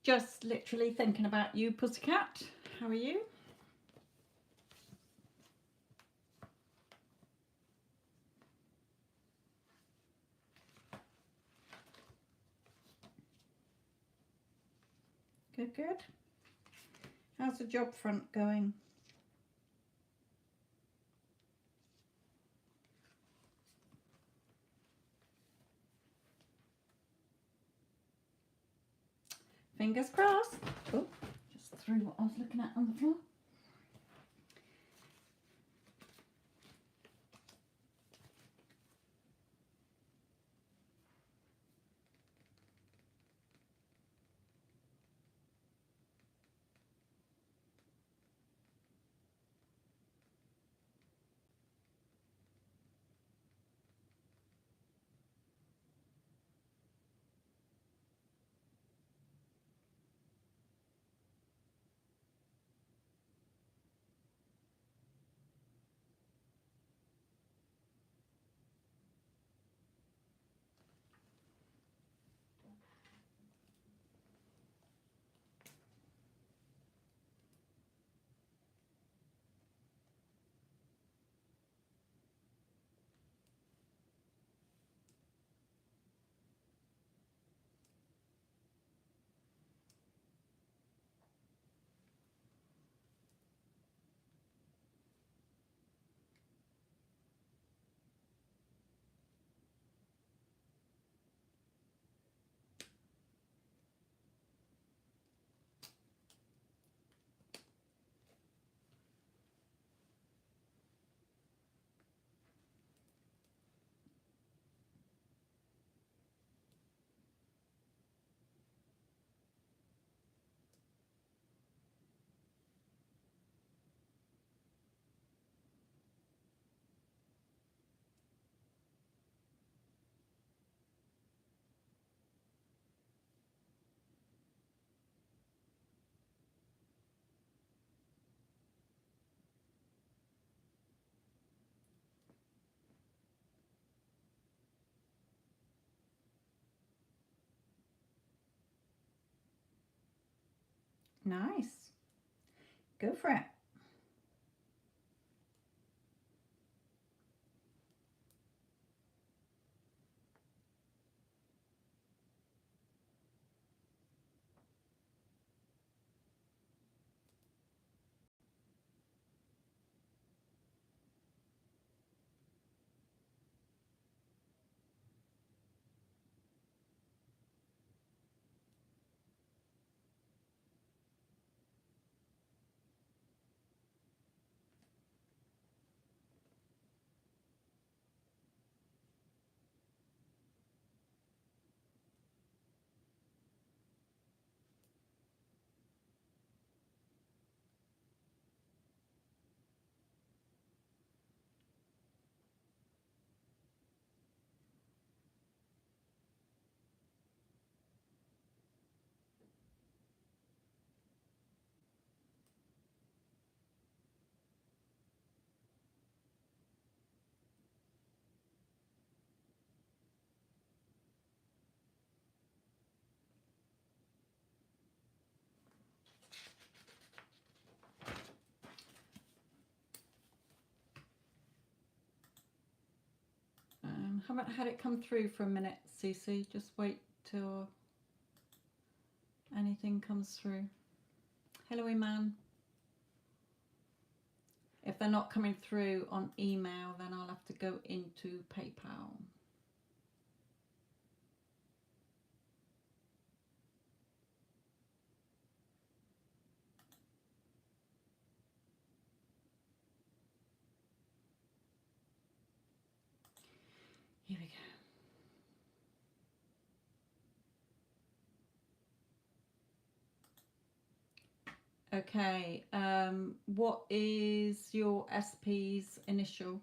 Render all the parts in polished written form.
Just literally thinking about you, pussycat. How are you? Good, good. How's the job front going? Fingers crossed. Oh, just threw what I was looking at on the floor. Nice. Go for it. Haven't had it come through for a minute, Cece. Just wait till anything comes through. Hello, Iman. If they're not coming through on email, then I'll have to go into PayPal. Here we go. Okay, what is your SP's initial?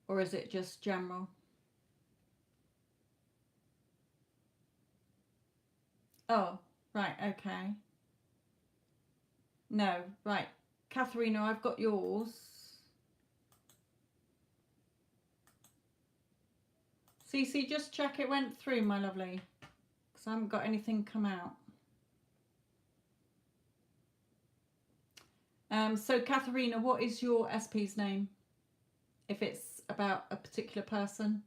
Or is it just general? Oh, right, okay. No, right. Katharina, I've got yours. Cece, just check it went through, my lovely, because I haven't got anything come out. So, Katharina, what is your SP's name? If it's about a particular person.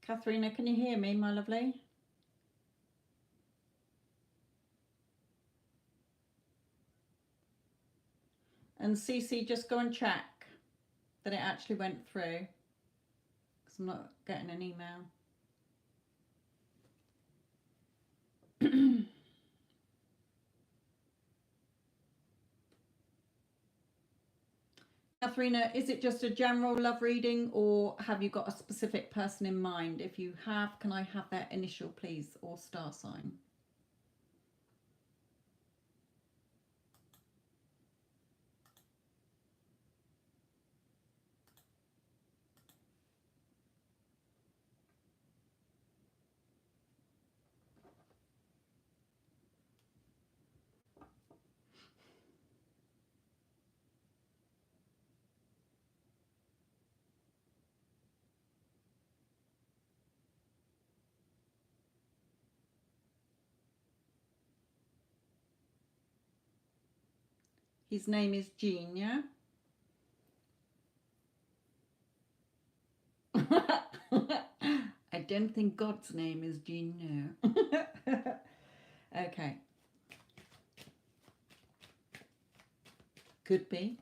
Katharina, can you hear me, my lovely? And Cece, just go and check that it actually went through, because I'm not getting an email. Katharina, is it just a general love reading, or have you got a specific person in mind? If you have, can I have their initial, please, or star sign? His name is Gene, yeah? I don't think God's name is Gene, no. Okay. Could be.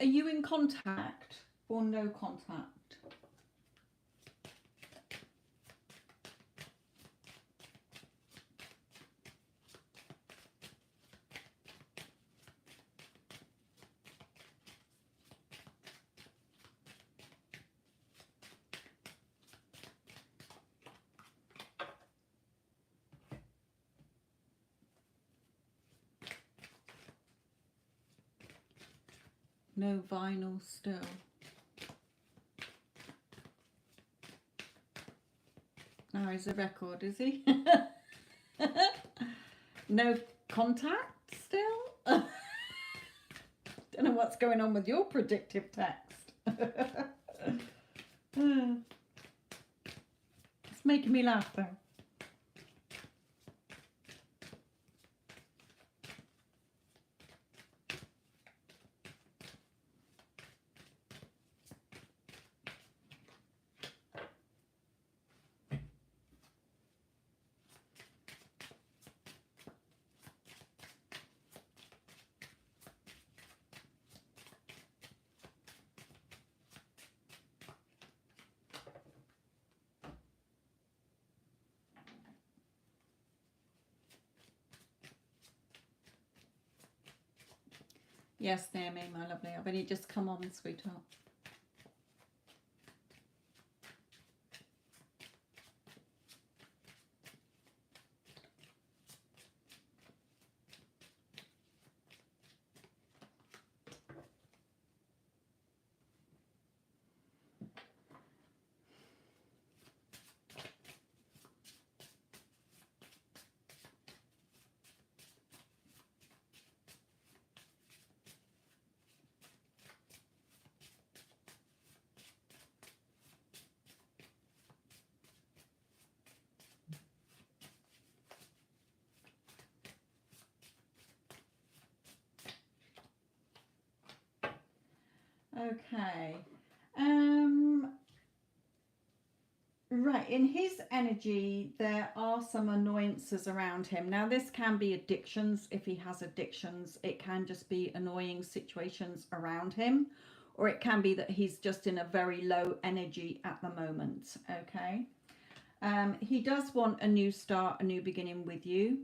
Are you in contact or no contact? No vinyl still. Now he's a record, is he? No contact still? Don't know what's going on with your predictive text. It's making me laugh though. Yes, Naomi, my lovely. I've only just come on, sweetheart. Okay. Right, in his energy, there are some annoyances around him. Now, this can be addictions. If he has addictions, it can just be annoying situations around him, or it can be that he's just in a very low energy at the moment. Okay. He does want a new start, a new beginning with you,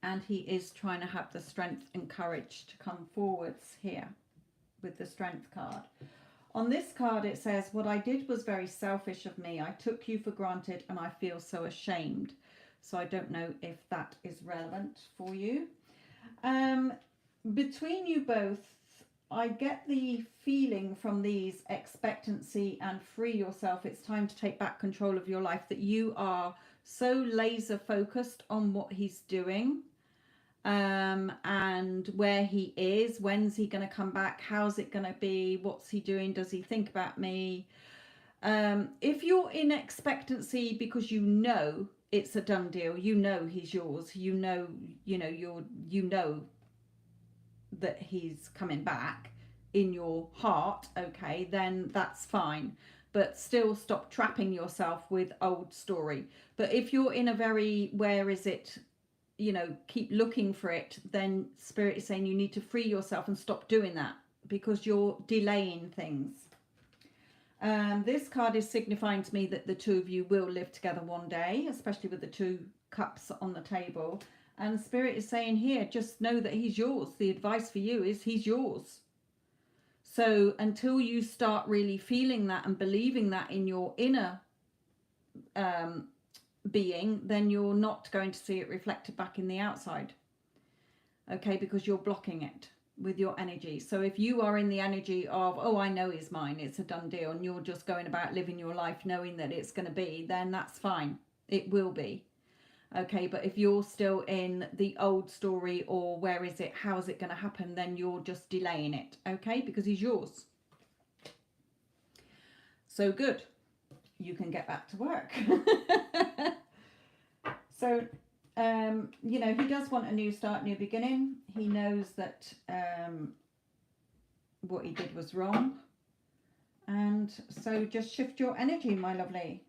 and he is trying to have the strength and courage to come forwards here with the strength card. On this card, it says, what I did was very selfish of me. I took you for granted and I feel so ashamed. So I don't know if that is relevant for you. Between you both, I get the feeling from these expectancy and free yourself. It's time to take back control of your life, that you are so laser focused on what he's doing. And where he is, when's he going to come back, how's it going to be, what's he doing, does he think about me? If you're in expectancy because you know it's a done deal, you know he's yours, you know that he's coming back in your heart, okay, then that's fine. But still stop trapping yourself with old story. But if you're in a very, where is it, keep looking for it, then Spirit is saying you need to free yourself and stop doing that because you're delaying things. This card is signifying to me that the two of you will live together one day, especially with the 2 cups on the table. And Spirit is saying here, just know that he's yours. The advice for you is he's yours. So until you start really feeling that and believing that in your inner being, then you're not going to see it reflected back in the outside, okay, because you're blocking it with your energy. So if you are in the energy of, oh, I know he's mine, it's a done deal, and you're just going about living your life knowing that it's going to be, then that's fine, it will be, okay. But if you're still in the old story, or where is it, how is it going to happen, then you're just delaying it, okay, because he's yours. So good, you can get back to work. So, he does want a new start, new beginning. He knows that what he did was wrong. And so just shift your energy, my lovely.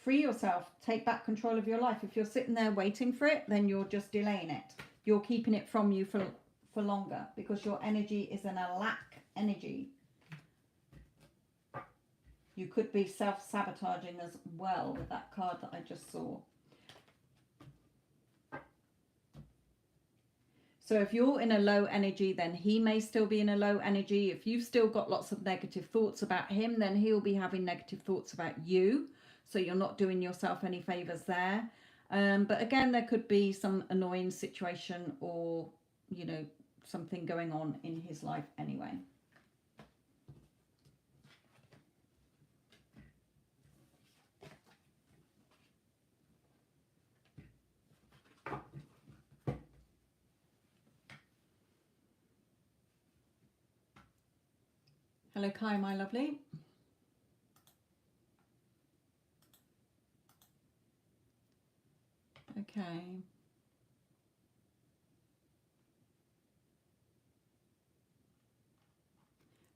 Free yourself. Take back control of your life. If you're sitting there waiting for it, then you're just delaying it. You're keeping it from you for longer because your energy is in a lack energy. You could be self-sabotaging as well with that card that I just saw. So if you're in a low energy, then he may still be in a low energy. If you've still got lots of negative thoughts about him, then he'll be having negative thoughts about you. So you're not doing yourself any favors there. But again, there could be some annoying situation or, something going on in his life anyway. Hello, Kai, my lovely. Okay.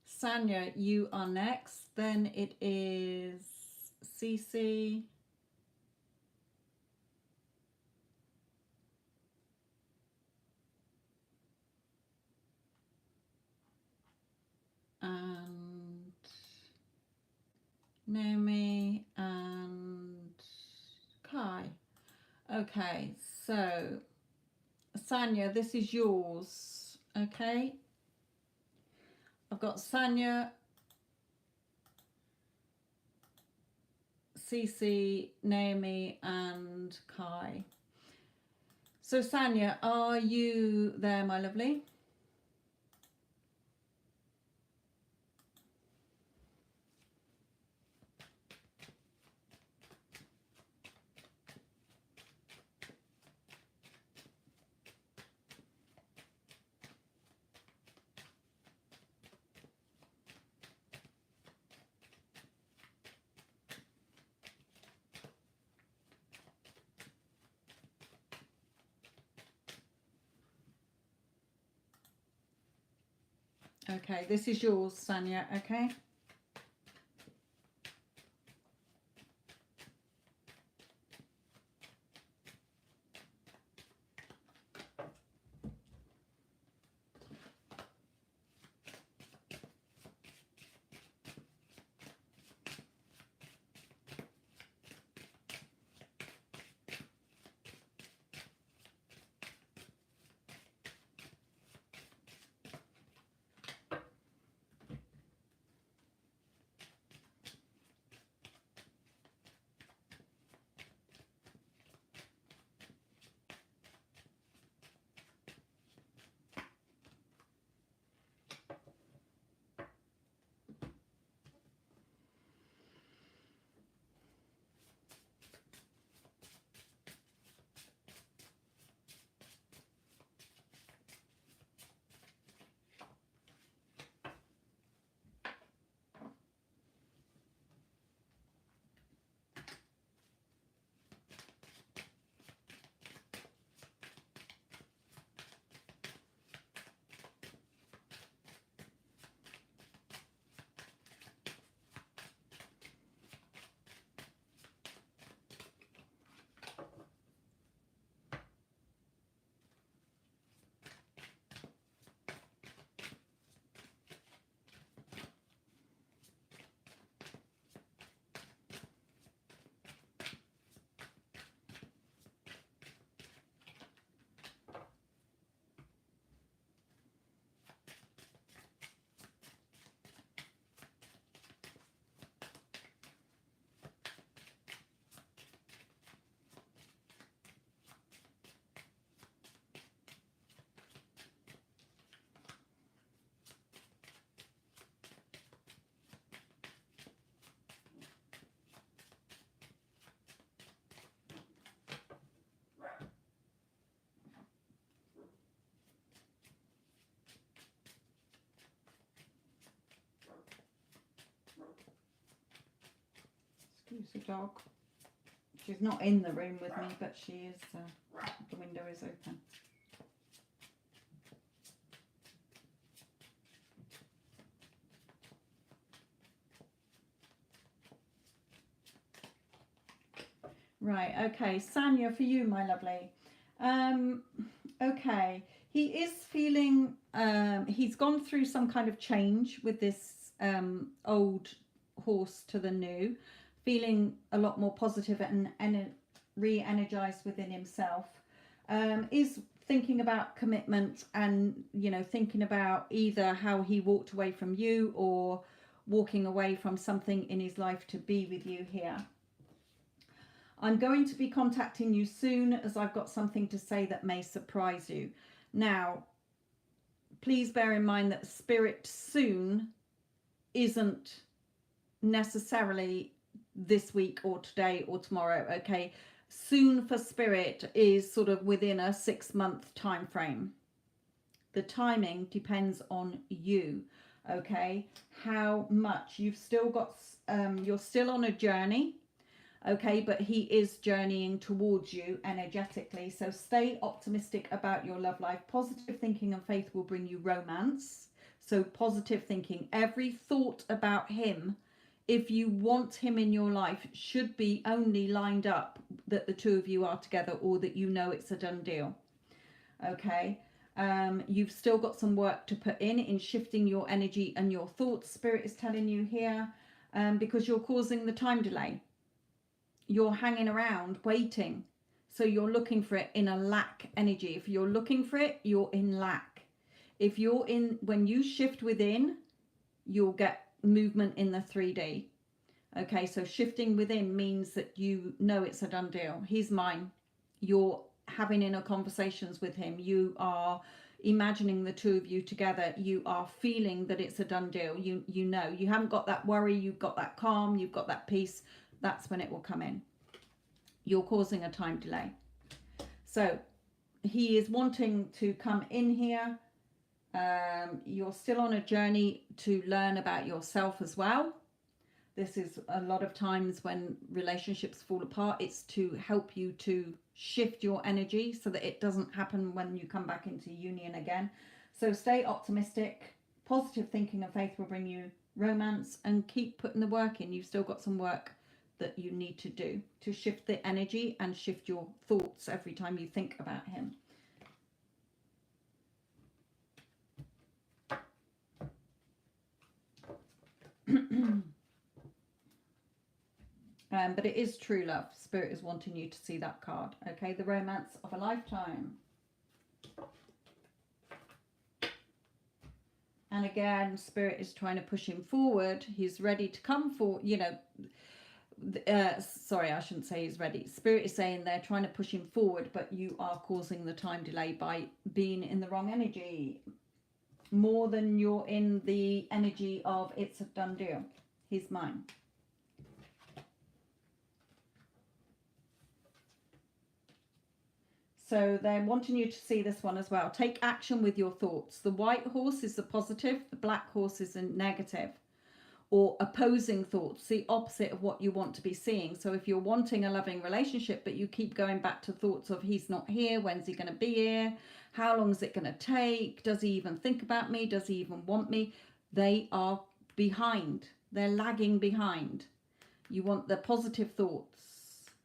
Sanya, you are next. Then it is Cece. And Naomi and Kai. Okay, so Sanya, this is yours. Okay, I've got Sanya, Cece, Naomi and Kai. So Sanya, are you there, my lovely? Okay, this is yours, Sanya, okay? Excuse the dog. She's not in the room with me, but she is, the window is open. Right, okay, Sanya, for you, my lovely. Okay, he is feeling, he's gone through some kind of change with this old horse to the new, feeling a lot more positive and re-energized within himself. Is thinking about commitment and, you know, thinking about either how he walked away from you or walking away from something in his life to be with you here. I'm going to be contacting you soon as I've got something to say that may surprise you. Now, please bear in mind that spirit soon isn't necessarily this week or today or tomorrow, okay? Soon for spirit is sort of within a 6-month time frame. The timing depends on you, okay? How much you've still got, you're still on a journey, okay, but he is journeying towards you energetically. So stay optimistic about your love life. Positive thinking and faith will bring you romance. So positive thinking, every thought about him, if you want him in your life, should be only lined up that the two of you are together or that you know it's a done deal. Okay. You've still got some work to put in shifting your energy and your thoughts. Spirit is telling you here, because you're causing the time delay. You're hanging around waiting. So you're looking for it in a lack energy. If you're looking for it, you're in lack. If you're in, when you shift within, you'll get movement in the 3D. Okay, so shifting within means that you know it's a done deal. He's mine. You're having inner conversations with him. You are imagining the two of you together. You are feeling that it's a done deal. You know, you haven't got that worry. You've got that calm. You've got that peace. That's when it will come in. You're causing a time delay. So he is wanting to come in here. You're still on a journey to learn about yourself as well. This is a lot of times when relationships fall apart, it's to help you to shift your energy so that it doesn't happen when you come back into union again. So stay optimistic, Positive thinking and faith will bring you romance, and keep putting the work in. You've still got some work that you need to do to shift the energy and shift your thoughts every time you think about him. But it is true love. Spirit is wanting you to see that card. Okay, the romance of a lifetime. And again, Spirit is trying to push him forward. He's ready to come forward. You know, sorry, I shouldn't say he's ready. Spirit is saying they're trying to push him forward, but you are causing the time delay by being in the wrong energy. More than you're in the energy of it's a done deal. He's mine. So they're wanting you to see this one as well. Take action with your thoughts. The white horse is the positive. The black horse is a negative or opposing thoughts, the opposite of what you want to be seeing. So if you're wanting a loving relationship, but you keep going back to thoughts of he's not here, when's he going to be here? How long is it going to take? Does he even think about me? Does he even want me? They are behind. They're lagging behind. You want the positive thoughts.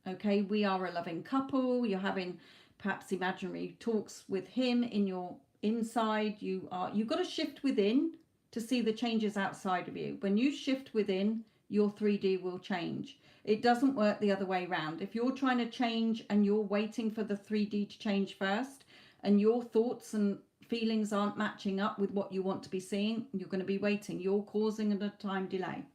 Okay, we are a loving couple. You're having perhaps imaginary talks with him in your inside. You've got to shift within to see the changes outside of you. When you shift within, your 3D will change. It doesn't work the other way around. If you're trying to change and you're waiting for the 3D to change first, and your thoughts and feelings aren't matching up with what you want to be seeing, you're going to be waiting. You're causing a time delay.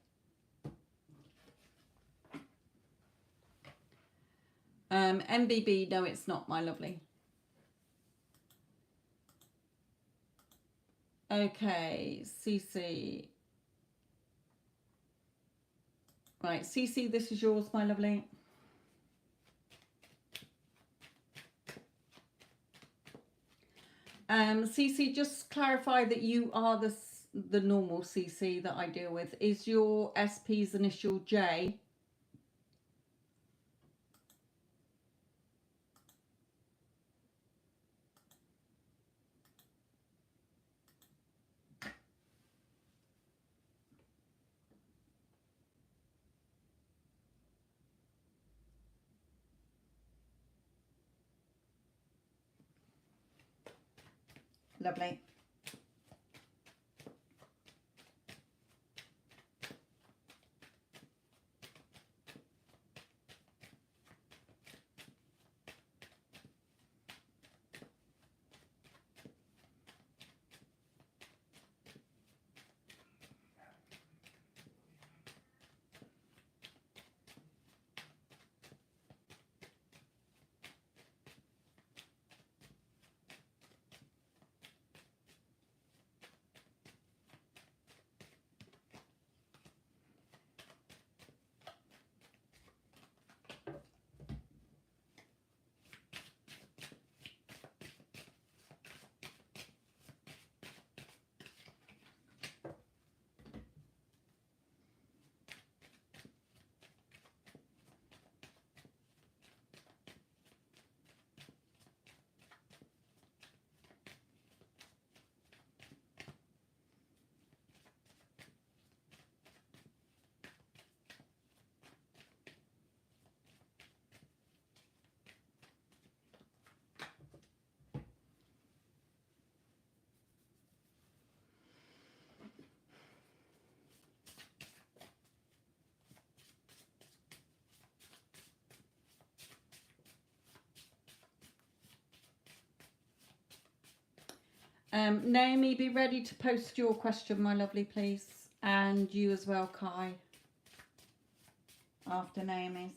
MBB, no, it's not, my lovely. Okay, CC. Right, CC, this is yours, my lovely. CC, just clarify that you are the normal CC that I deal with. Is your SP's initial J? Lovely. Naomi, be ready to post your question, my lovely, please. And you as well, Kai, after Naomi's.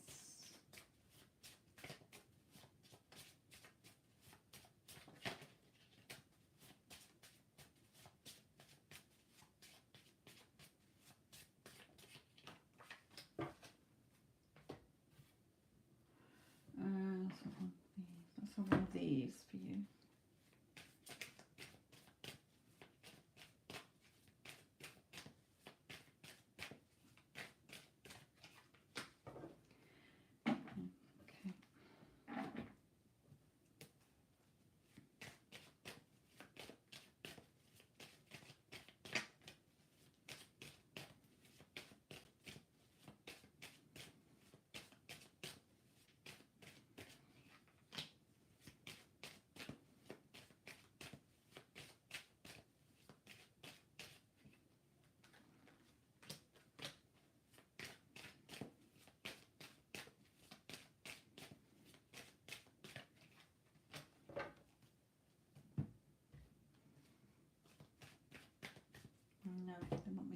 Let's have one of these for you.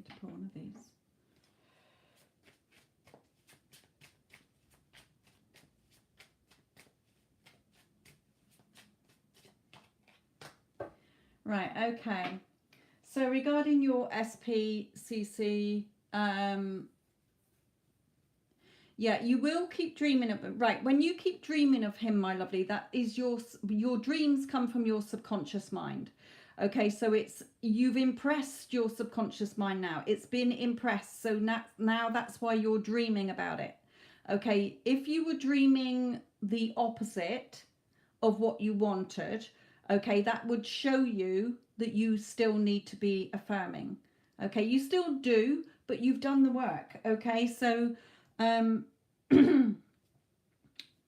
to pull one of these. Right, okay. So regarding your SPCC, yeah, you will keep dreaming of him. Right, when you keep dreaming of him, my lovely, that is your dreams come from your subconscious mind. Okay, so you've impressed your subconscious mind now. It's been impressed, so now that's why you're dreaming about it. Okay, if you were dreaming the opposite of what you wanted, okay, that would show you that you still need to be affirming. Okay, you still do, but you've done the work. Okay, so when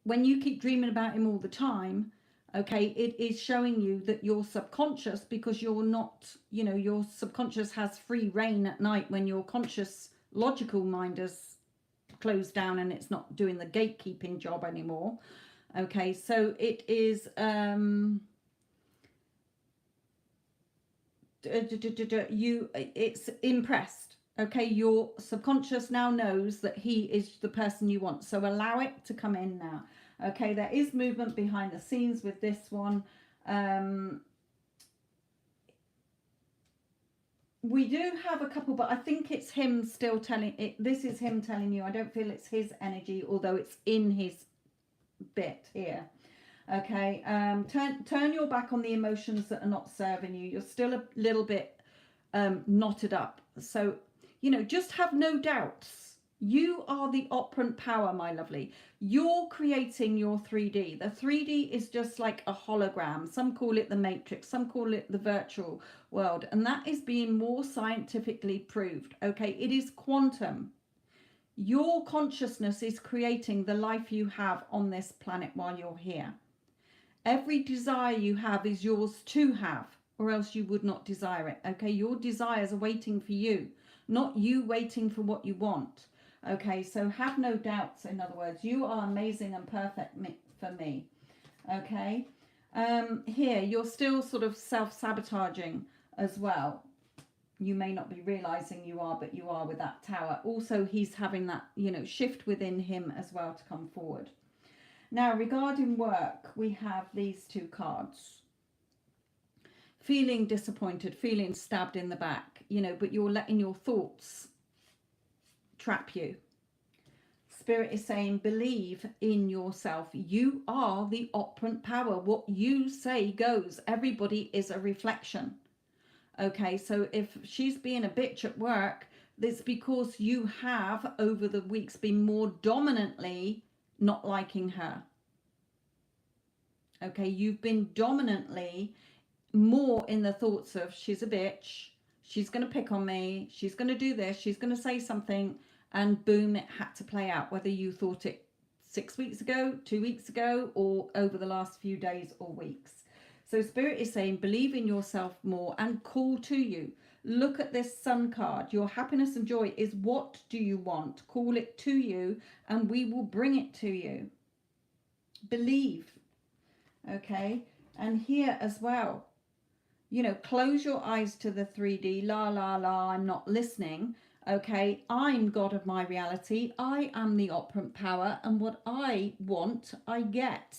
you keep dreaming about him all the time, okay, it is showing you that your subconscious, because you're not, your subconscious has free reign at night when your conscious logical mind has closed down and it's not doing the gatekeeping job anymore. Okay, so it is it's impressed. Okay, your subconscious now knows that he is the person you want, so allow it to come in now. Okay, there is movement behind the scenes with this one. We do have a couple, but I think it's him still telling it. This is him telling you. I don't feel it's his energy, although it's in his bit here. Okay, turn your back on the emotions that are not serving you. You're still a little bit knotted up. So, just have no doubts. You are the operant power, my lovely. You're creating your 3D. The 3D is just like a hologram. Some call it the matrix. Some call it the virtual world. And that is being more scientifically proved. Okay, it is quantum. Your consciousness is creating the life you have on this planet while you're here. Every desire you have is yours to have, or else you would not desire it. Okay, your desires are waiting for you, not you waiting for what you want. Okay, so have no doubts. In other words, you are amazing and perfect for me. Okay, here you're still sort of self-sabotaging as well. You may not be realizing you are, but you are with that tower. Also, he's having that, shift within him as well to come forward. Now, regarding work, we have these two cards. Feeling disappointed, feeling stabbed in the back, but you're letting your thoughts trap you. Spirit is saying, believe in yourself. You are the operant power. What you say goes. Everybody is a reflection. Okay, so if she's being a bitch at work, it's because you have, over the weeks, been more dominantly not liking her. Okay, you've been dominantly more in the thoughts of, she's a bitch, she's going to pick on me, she's going to do this, she's going to say something, and boom, it had to play out, whether you thought it 6 weeks ago, 2 weeks ago, or over the last few days or weeks. So Spirit is saying, believe in yourself more and call to you. Look at this Sun card. Your happiness and joy is, what do you want? Call it to you and we will bring it to you. Believe. Okay. And here as well, close your eyes to the 3D. La, la, la, I'm not listening. Okay. I'm God of my reality. I am the operant power, and what I want, I get.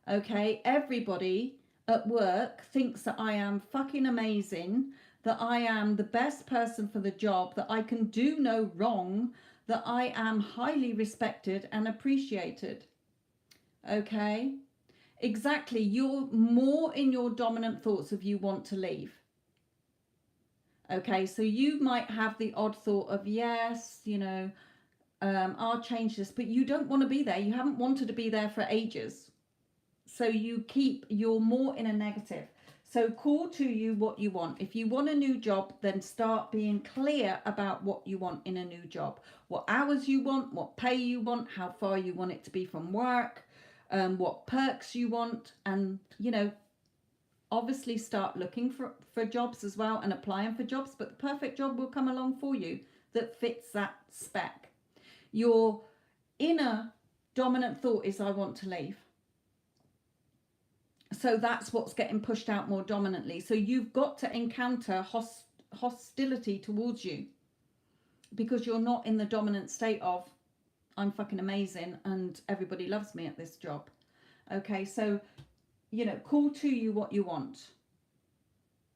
Okay, everybody at work thinks that I am fucking amazing, that I am the best person for the job, that I can do no wrong, that I am highly respected and appreciated. Okay, exactly. You're more in your dominant thoughts of you want to leave. Okay, so you might have the odd thought of, yes, I'll change this, but you don't want to be there. You haven't wanted to be there for ages. So you're more in a negative. So call to you what you want. If you want a new job, then start being clear about what you want in a new job. What hours you want, what pay you want, how far you want it to be from work, what perks you want. And, obviously start looking for jobs as well and applying for jobs. But the perfect job will come along for you that fits that spec. Your inner dominant thought is, I want to leave. So that's what's getting pushed out more dominantly. So you've got to encounter hostility towards you, because you're not in the dominant state of, I'm fucking amazing and everybody loves me at this job. Okay, so, you know, call to you what you want.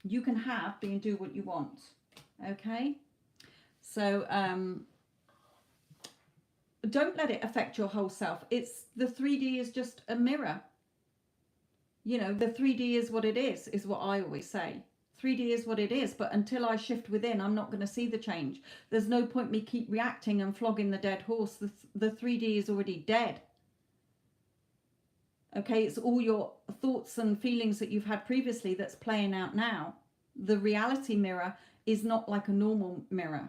You can have, be, and do what you want. Okay? So, don't let it affect your whole self. It's, the 3D is just a mirror. You know, the 3D is what it is what I always say. 3D is what it is, but until I shift within, I'm not going to see the change. There's no point me keep reacting and flogging the dead horse. The 3D is already dead. Okay, it's all your thoughts and feelings that you've had previously that's playing out now. The reality mirror is not like a normal mirror.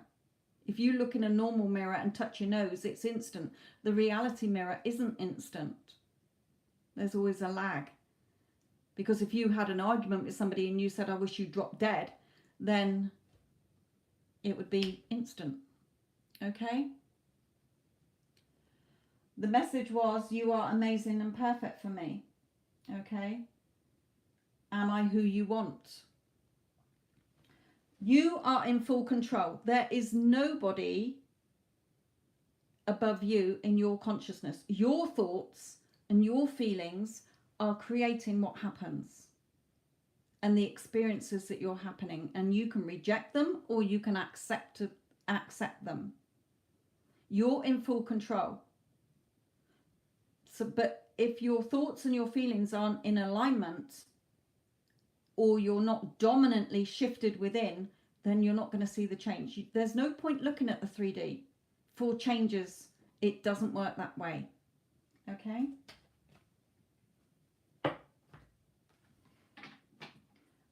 If you look in a normal mirror and touch your nose, it's instant. The reality mirror isn't instant. There's always a lag. Because if you had an argument with somebody and you said, I wish you dropped dead, then it would be instant. Okay? The message was, you are amazing and perfect for me. Okay? Am I who you want? You are in full control. There is nobody above you in your consciousness. Your thoughts and your feelings are creating what happens and the experiences that you're happening, and you can reject them or you can accept them. You're in full control. So, but if your thoughts and your feelings aren't in alignment, or you're not dominantly shifted within, then you're not going to see the change. There's no point looking at the 3D for changes. It doesn't work that way. Okay?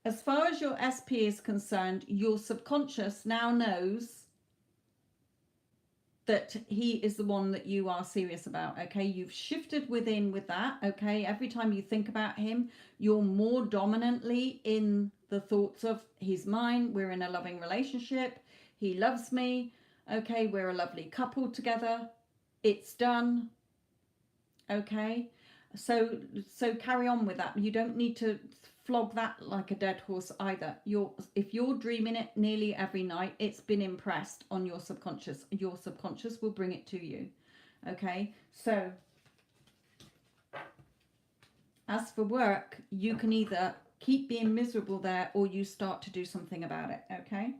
As far as your SP is concerned, your subconscious now knows that he is the one that you are serious about. Okay, you've shifted within with that. Okay, every time you think about him, you're more dominantly in the thoughts of, he's mine, we're in a loving relationship, he loves me, okay, we're a lovely couple together, it's done. Okay, so carry on with that. You don't need to flog that like a dead horse either. If you're dreaming it nearly every night, it's been impressed on your subconscious. Your subconscious will bring it to you. Okay, so as for work, you can either keep being miserable there or you start to do something about it. Okay,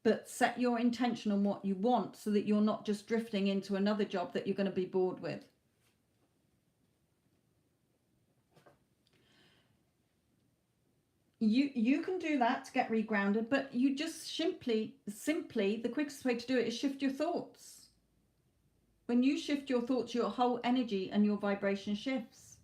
but set your intention on what you want so that you're not just drifting into another job that you're going to be bored with. You can do that to get regrounded, but you just simply, the quickest way to do it is shift your thoughts. When you shift your thoughts, your whole energy and your vibration shifts.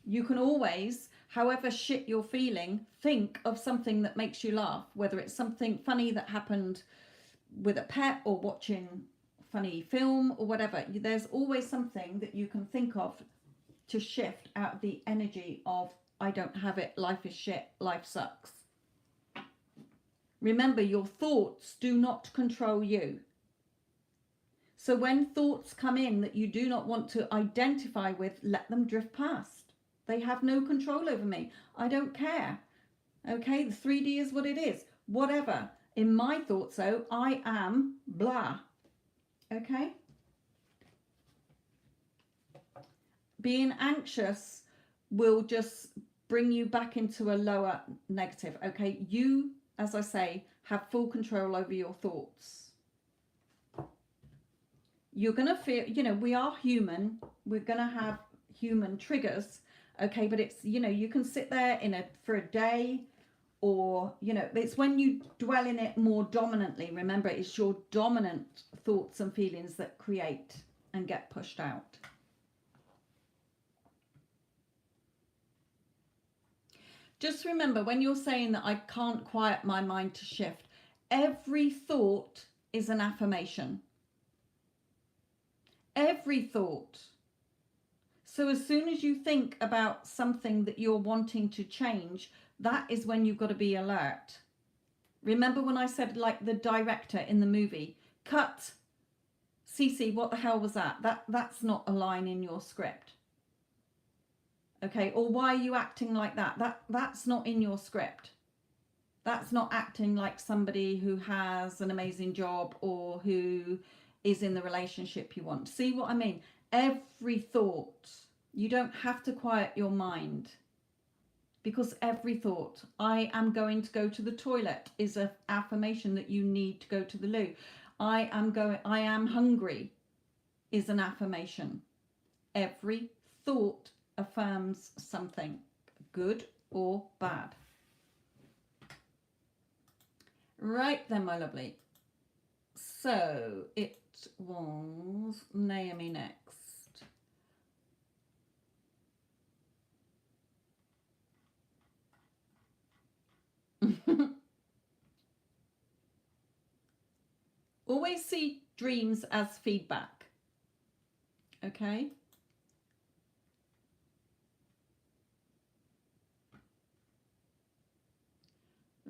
You can always, however shit you're feeling, think of something that makes you laugh, whether it's something funny that happened with a pet or watching a funny film or whatever. There's always something that you can think of to shift out of the energy of, I don't have it, life is shit, life sucks. Remember, your thoughts do not control you. So when thoughts come in that you do not want to identify with, let them drift past. They have no control over me. I don't care. Okay, the 3D is what it is. Whatever. In my thoughts, though, I am blah. Okay? Being anxious will just bring you back into a lower negative. Okay, you, as I say, have full control over your thoughts. You're going to feel, you know, we are human. We're going to have human triggers. Okay, but it's, you know, you can sit there for a day, or, you know, it's when you dwell in it more dominantly. Remember, it's your dominant thoughts and feelings that create and get pushed out. Just remember, when you're saying that I can't quiet my mind to shift, every thought is an affirmation. Every thought. So as soon as you think about something that you're wanting to change, that is when you've got to be alert. Remember when I said, like the director in the movie, cut, Cece, what the hell was that? That's not a line in your script. Okay, or why are you acting like that? That's not in your script. That's not acting like somebody who has an amazing job or who is in the relationship you want. See what I mean? Every thought, you don't have to quiet your mind, because every thought, I am going to go to the toilet, is an affirmation that you need to go to the loo. I am hungry is an affirmation. Every thought affirms something, good or bad. Right then, my lovely. So it was Naomi next. Always see dreams as feedback. Okay?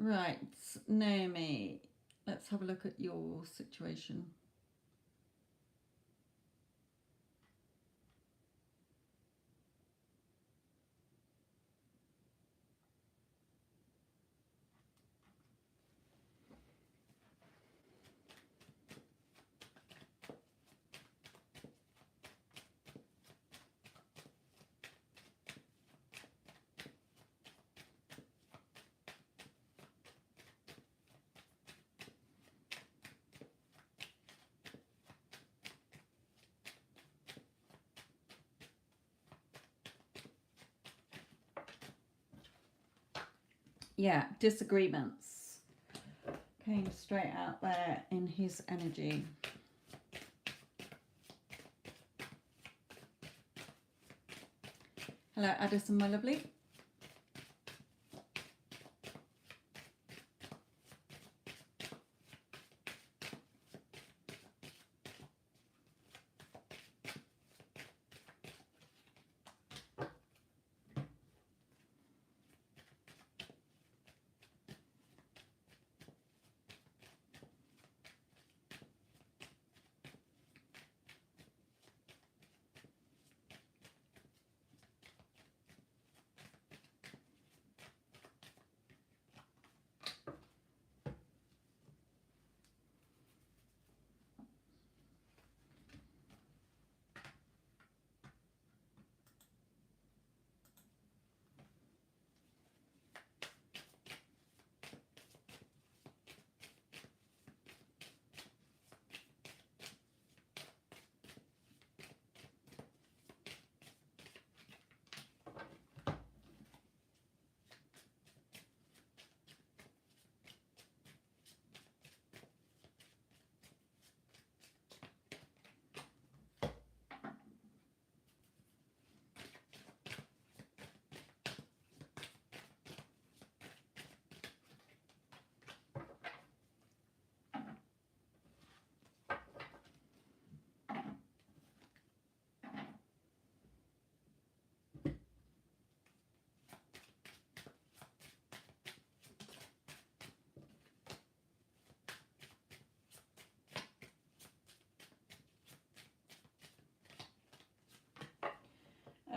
Right, Naomi, let's have a look at your situation. Yeah, disagreements came straight out there in his energy. Hello, Addison, my lovely.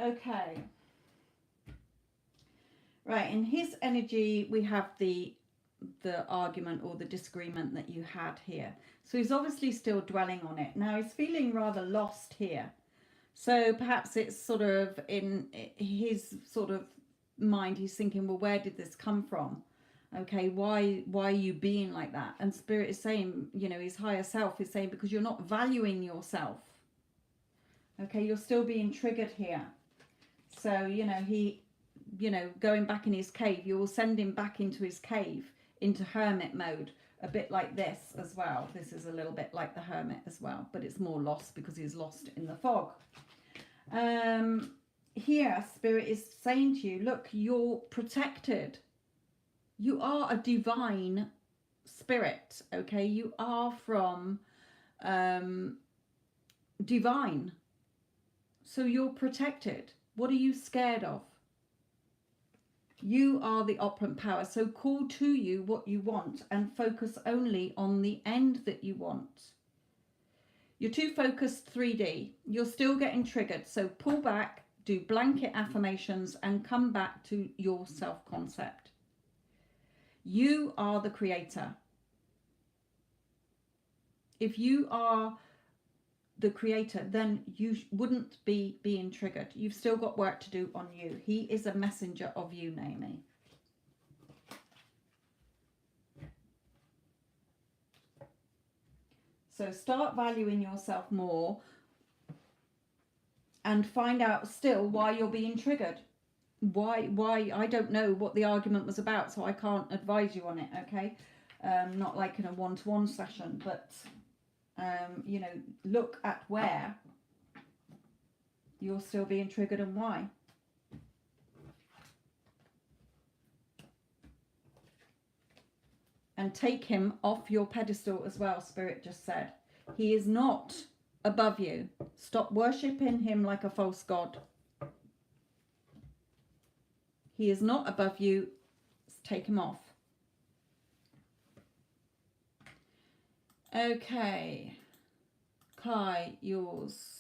Okay. Right, in his energy, we have the argument or the disagreement that you had here. So he's obviously still dwelling on it. Now he's feeling rather lost here. So perhaps it's sort of in his sort of mind, he's thinking, well, where did this come from? Okay, why are you being like that? And Spirit is saying, you know, his higher self is saying, because you're not valuing yourself. Okay, you're still being triggered here. So, you know, he, you know, going back in his cave, you will send him back into his cave, into hermit mode, a bit like this as well. This is a little bit like the hermit as well, but it's more lost because he's lost in the fog. Here, Spirit is saying to you, look, you're protected. You are a divine spirit, okay? You are from divine. So you're protected. What are you scared of? You are the operant power. So call to you what you want and focus only on the end that you want. You're too focused 3D. You're still getting triggered. So pull back, do blanket affirmations, and come back to your self-concept. You are the creator. If you are the creator, then you wouldn't be being triggered. You've still got work to do on you. He is a messenger of you, Naomi. So start valuing yourself more and find out still why you're being triggered. Why I don't know what the argument was about, so I can't advise you on it, okay? Not like in a one-to-one session, but you know, look at where you're still being triggered and why. And take him off your pedestal as well, Spirit just said. He is not above you. Stop worshipping him like a false god. He is not above you. Take him off. Okay. Kai, yours.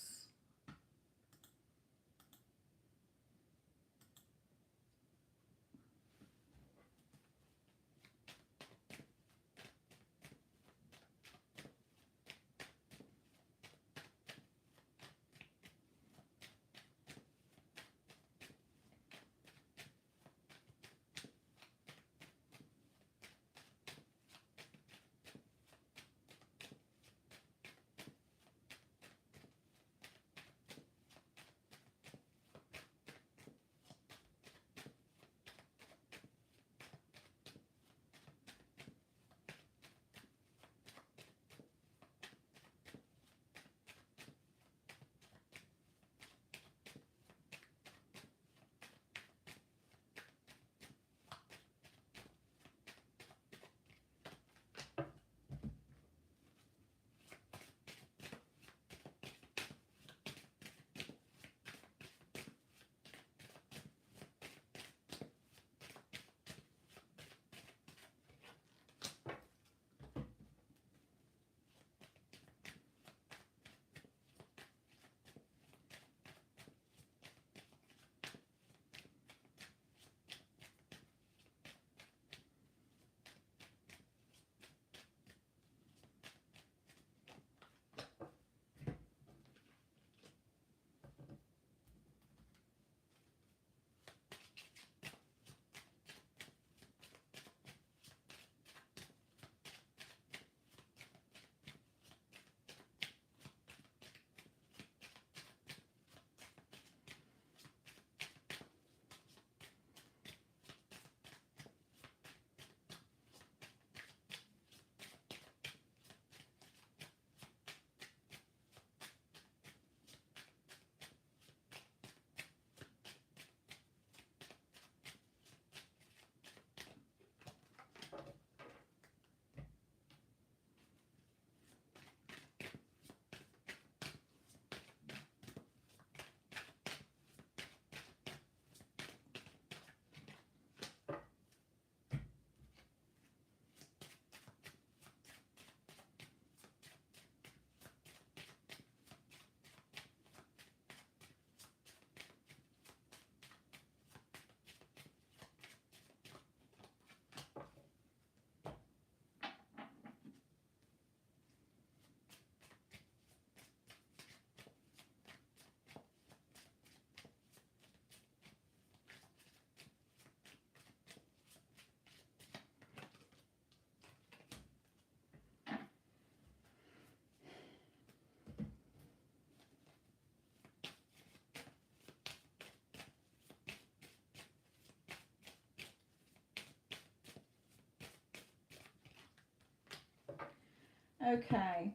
Okay.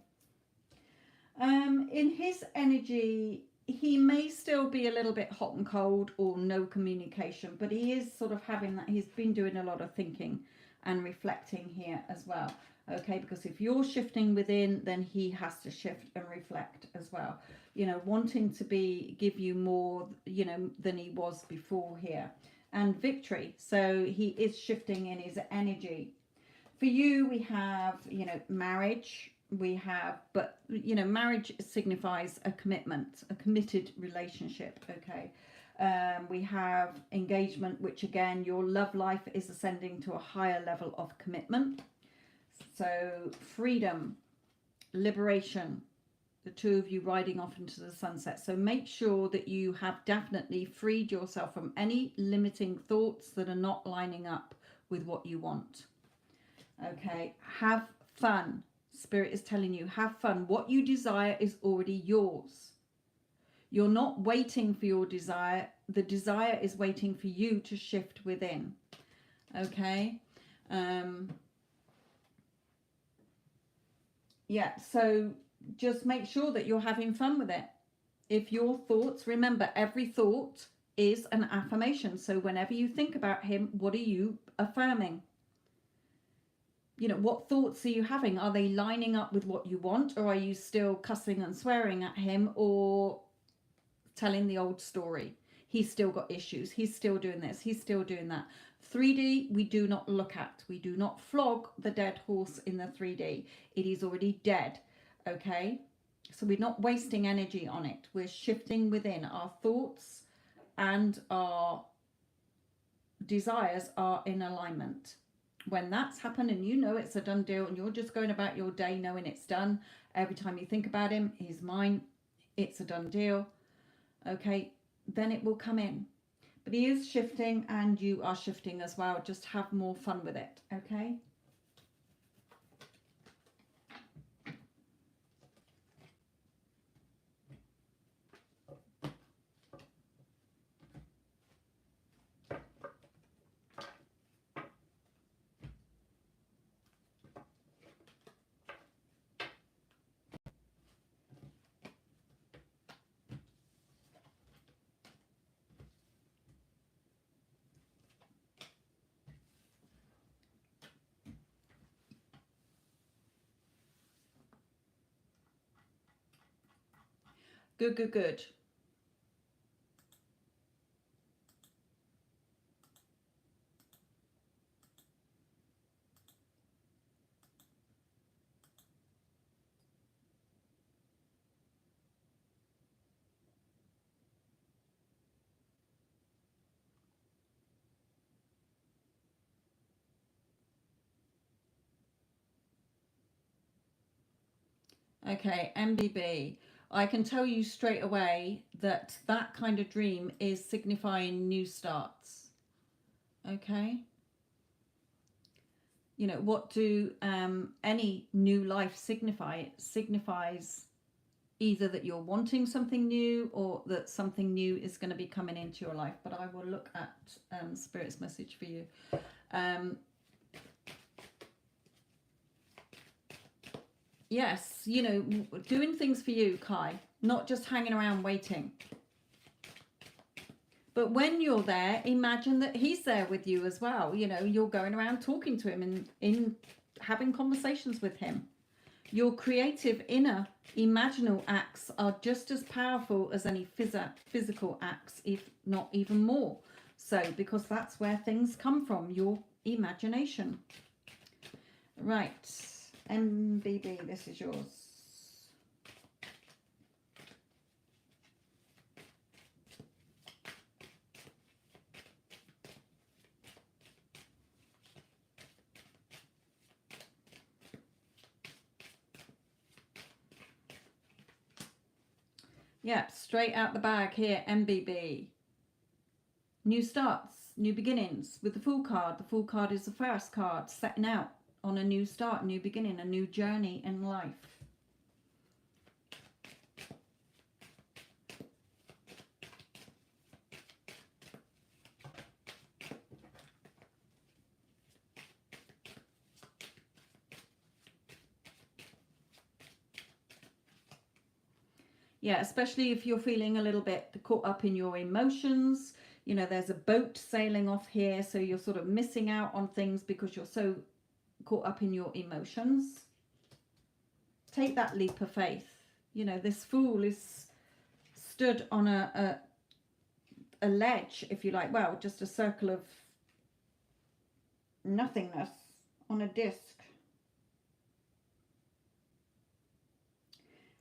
In his energy, he may still be a little bit hot and cold or no communication, but he is sort of having that. He's been doing a lot of thinking and reflecting here as well. Okay, because if you're shifting within, then he has to shift and reflect as well. You know, wanting to give you more, you know, than he was before here. And victory. So he is shifting in his energy. For you, we have, you know, marriage. We have, but, you know, marriage signifies a commitment, a committed relationship. Okay. We have engagement, which again, your love life is ascending to a higher level of commitment. So freedom, liberation, the two of you riding off into the sunset. So make sure that you have definitely freed yourself from any limiting thoughts that are not lining up with what you want. Okay, have fun. Spirit is telling you, have fun. What you desire is already yours. You're not waiting for your desire. The desire is waiting for you to shift within. Okay. Yeah, so just make sure that you're having fun with it. If your thoughts, remember, every thought is an affirmation. So whenever you think about him, what are you affirming? You know, what thoughts are you having? Are they lining up with what you want, or are you still cussing and swearing at him, or telling the old story? He's still got issues. He's still doing this. He's still doing that. 3D, we do not look at. We do not flog the dead horse in the 3D. It is already dead. Okay? So we're not wasting energy on it. We're shifting within. Our thoughts and our desires are in alignment. When that's happened and you know it's a done deal and you're just going about your day knowing it's done, every time you think about him, he's mine, it's a done deal, okay, then it will come in. But he is shifting and you are shifting as well. Just have more fun with it, okay? Good, good, good. Okay, MBB. I can tell you straight away that that kind of dream is signifying new starts. Okay? You know, what do any new life signify? It signifies either that you're wanting something new or that something new is going to be coming into your life. But I will look at Spirit's message for you. Yes, you know, doing things for you, Kai, not just hanging around waiting. But when you're there, imagine that he's there with you as well. You know, you're going around talking to him and in having conversations with him. Your creative inner imaginal acts are just as powerful as any physical acts, if not even more. So, because that's where things come from, your imagination. Right, MBB, this is yours. Yeah, straight out the bag here, MBB. New starts, new beginnings. With the Fool card, the Fool card is the first card, setting out on a new start, new beginning, a new journey in life. Yeah, especially if you're feeling a little bit caught up in your emotions. You know, there's a boat sailing off here, so you're sort of missing out on things because you're so caught up in your emotions. Take that leap of faith. You know, this Fool is stood on a ledge, if you like, well, just a circle of nothingness on a disc.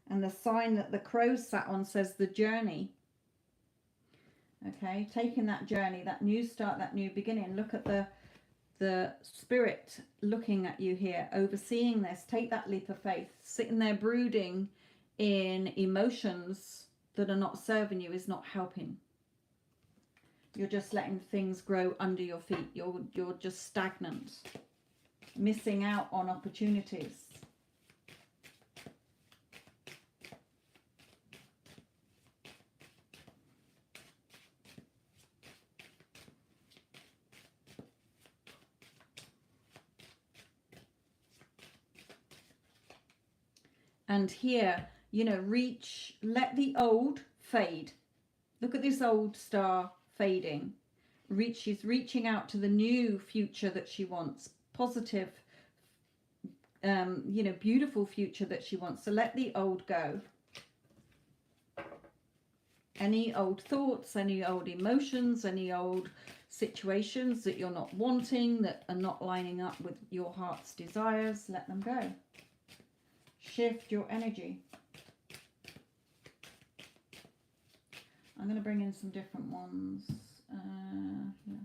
And the sign that the crows sat on says the journey. Okay, taking that journey, that new start, that new beginning. Look at the spirit looking at you here, overseeing this. Take that leap of faith. Sitting there brooding in emotions that are not serving you is not helping. You're just letting things grow under your feet. You're just stagnant, missing out on opportunities. And here, you know, let the old fade. Look at this old star fading. She's reaching out to the new future that she wants. Positive, you know, beautiful future that she wants. So let the old go. Any old thoughts, any old emotions, any old situations that you're not wanting, that are not lining up with your heart's desires, let them go. Shift your energy. I'm going to bring in some different ones. Yeah.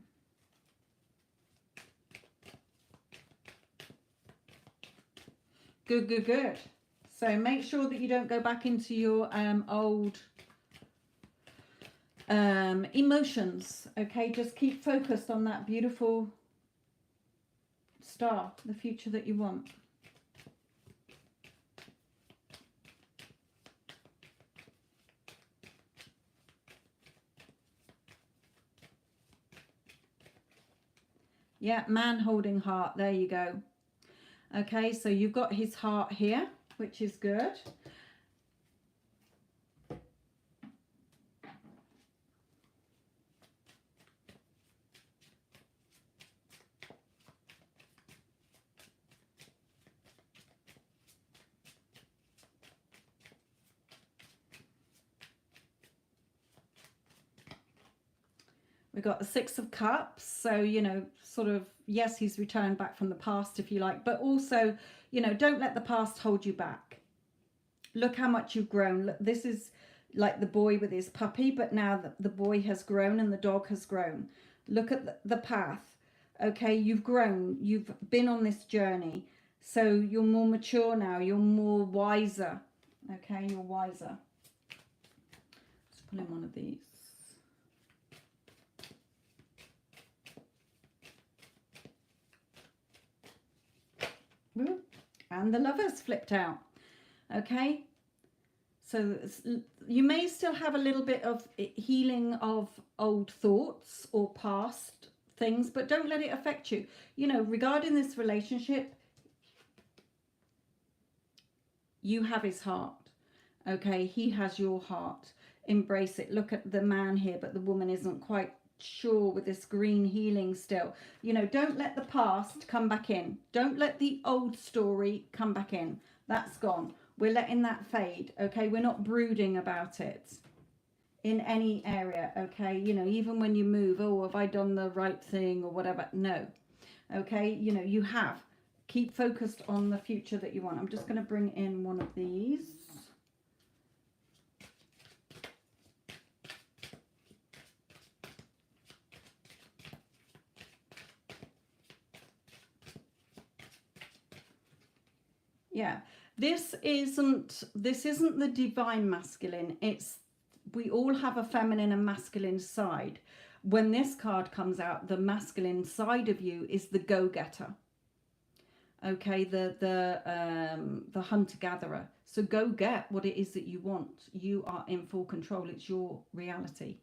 Good, good, good. So make sure that you don't go back into your old emotions. Okay, just keep focused on that beautiful star, the future that you want. Yeah, man holding heart. There you go. Okay, so you've got his heart here, which is good. We've got the Six of Cups. So, you know, sort of, yes, he's returned back from the past, if you like, but also, you know, don't let the past hold you back. Look how much you've grown. Look, this is like the boy with his puppy, but now the boy has grown and the dog has grown. Look at the path. Okay, you've grown. You've been on this journey. So you're more mature now. You're more wiser. Okay, you're wiser. Let's pull in one of these. And the Lovers flipped out. Okay, so you may still have a little bit of healing of old thoughts or past things, but don't let it affect you. You know, regarding this relationship, you have his heart. Okay, he has your heart. Embrace it. Look at the man here, but the woman isn't quite sure with this green healing still. You know, don't let the past come back in. Don't let the old story come back in. That's gone. We're letting that fade. Okay, we're not brooding about it in any area. Okay, you know, even when you move, oh, have I done the right thing or whatever? No. Okay, you know, you have. Keep focused on the future that you want. I'm just going to bring in one of these. Yeah, this isn't the divine masculine. We all have a feminine and masculine side. When this card comes out, the masculine side of you is the go-getter. Okay, the hunter-gatherer. So go get what it is that you want. You are in full control. It's your reality.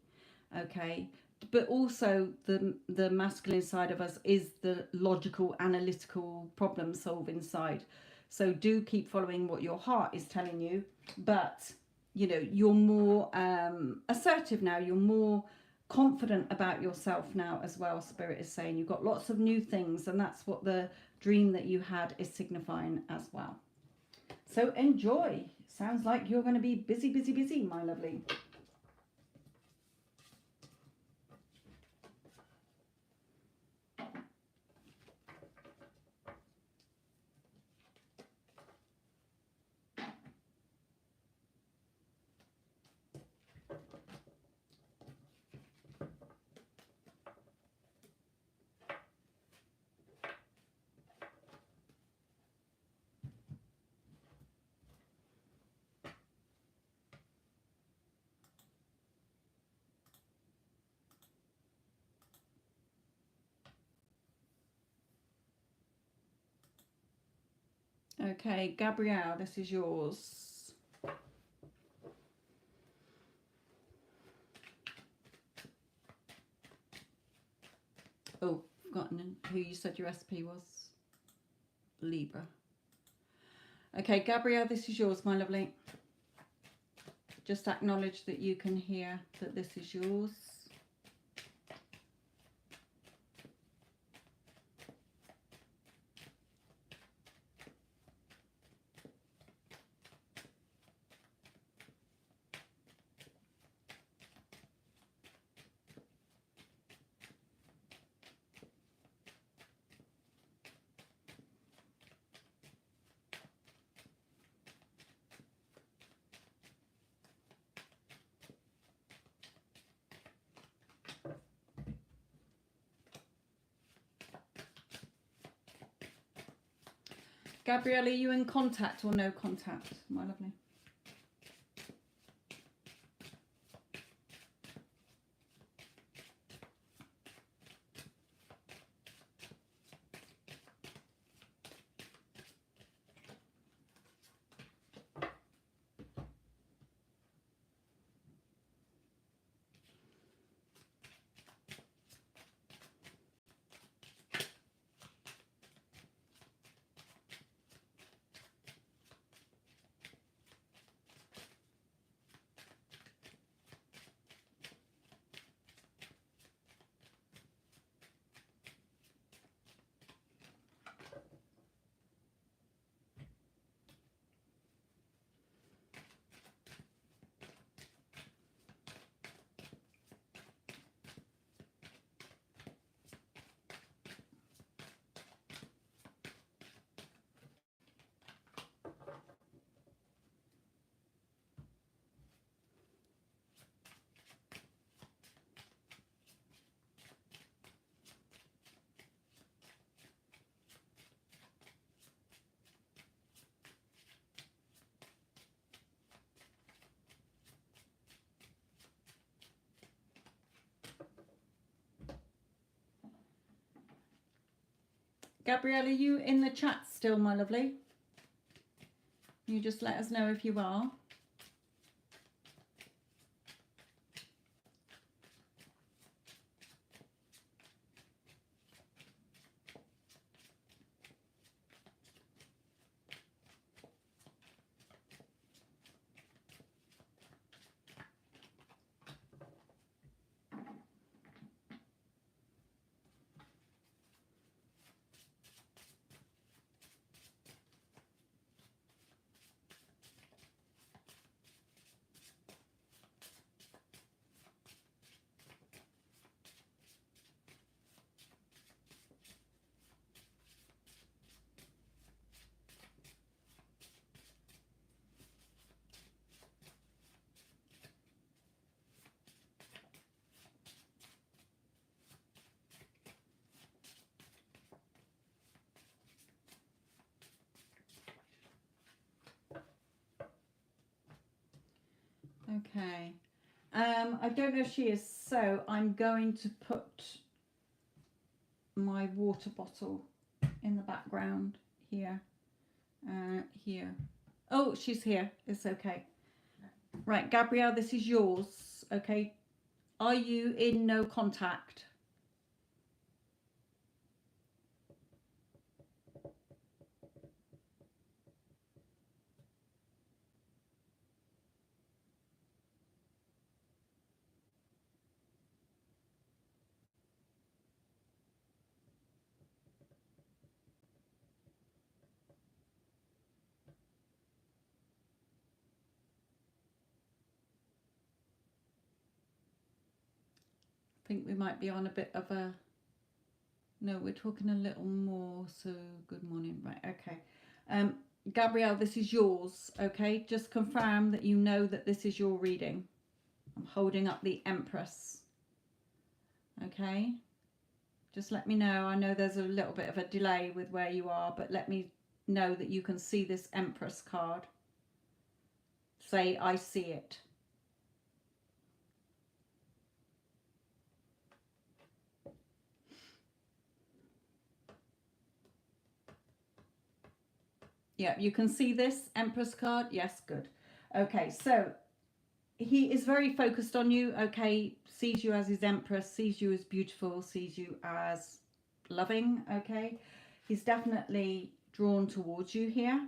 Okay, but also the masculine side of us is the logical, analytical, problem-solving side. So do keep following what your heart is telling you, but you know, you're more assertive now. You're more confident about yourself now as well. Spirit is saying you've got lots of new things, and that's what the dream that you had is signifying as well. So enjoy. Sounds like you're going to be busy, busy, busy, my lovely. Okay, Gabrielle, this is yours. Oh, forgotten who you said your SP was. Libra. Okay, Gabrielle, this is yours, my lovely. Just acknowledge that you can hear that this is yours. Gabrielle, are you in contact or no contact, my lovely? Gabrielle, are you in the chat still, my lovely? You just let us know if you are. Okay. I don't know if she is, so I'm going to put my water bottle in the background here. Here. Oh, she's here. It's okay. Right, Gabrielle, this is yours. Okay. Are you in no contact? I think we might be on a bit of a... No, we're talking a little more, so good morning. Right, okay. Gabrielle, this is yours, okay? Just confirm that you know that this is your reading. I'm holding up the Empress, okay? Just let me know. I know there's a little bit of a delay with where you are, but let me know that you can see this Empress card. Say, I see it. Yeah, you can see this Empress card. Yes, good. Okay, so he is very focused on you. Okay, sees you as his Empress, sees you as beautiful, sees you as loving. Okay, he's definitely drawn towards you here.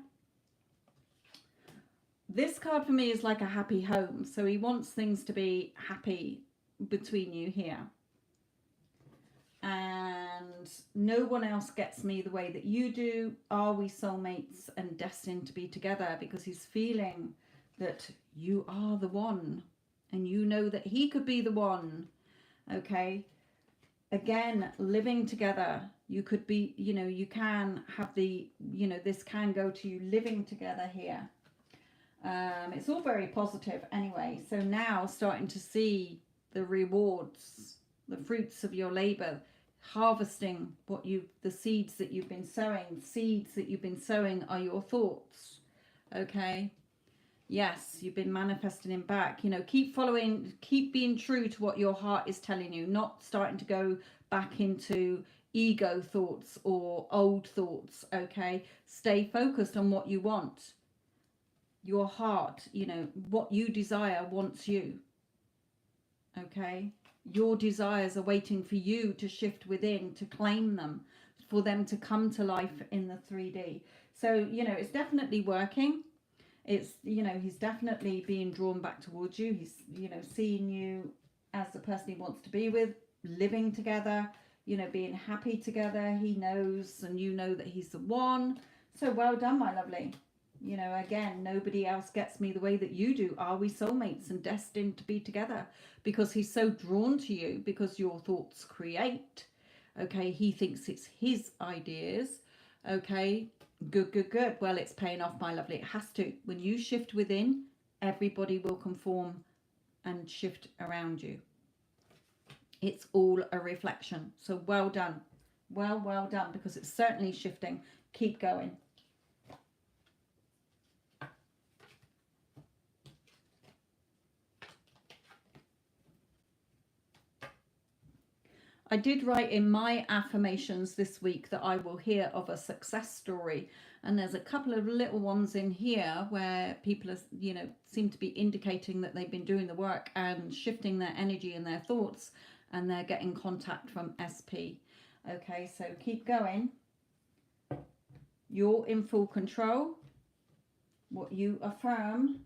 This card for me is like a happy home. So he wants things to be happy between you here. And no one else gets me the way that you do. Are we soulmates and destined to be together? Because he's feeling that you are the one. And you know that he could be the one. Okay. Again, living together. You could be, you know, you can have the, you know, this can go to you living together here. It's all very positive anyway. So now starting to see the rewards, the fruits of your labor, harvesting what you, the seeds that you've been sowing. Seeds that you've been sowing are your thoughts. Okay. Yes, you've been manifesting him back. You know, keep following, keep being true to what your heart is telling you, not starting to go back into ego thoughts or old thoughts. Okay. Stay focused on what you want. Your heart, you know, what you desire wants you. Okay. Your desires are waiting for you to shift within, to claim them, for them to come to life in the 3D. So, you know, it's definitely working. It's, you know, he's definitely being drawn back towards you. He's, you know, seeing you as the person he wants to be with, living together, you know, being happy together. He knows and you know that he's the one. So well done, my lovely. You know, again, nobody else gets me the way that you do. Are we soulmates and destined to be together? Because he's so drawn to you, because your thoughts create. Okay, he thinks it's his ideas. Okay, good, good, good. Well, it's paying off, my lovely. It has to. When you shift within, everybody will conform and shift around you. It's all a reflection. So well done. Well done, because it's certainly shifting. Keep going. I did write in my affirmations this week that I will hear of a success story. And there's a couple of little ones in here where people are, you know, seem to be indicating that they've been doing the work and shifting their energy and their thoughts, and they're getting contact from SP. Okay, so keep going. You're in full control. What you affirm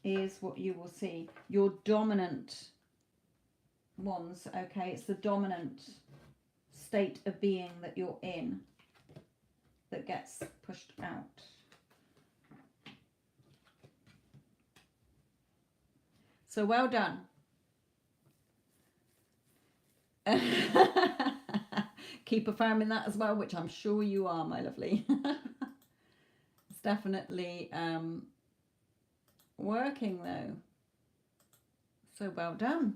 is what you will see. You're dominant ones. Okay, it's the dominant state of being that you're in that gets pushed out. So well done. Keep affirming that as well, which I'm sure you are, my lovely. It's definitely working though. So well done.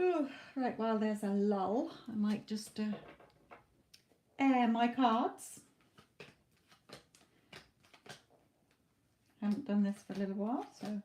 Ooh, right, while there's a lull, I might just air my cards. Haven't done this for a little while, so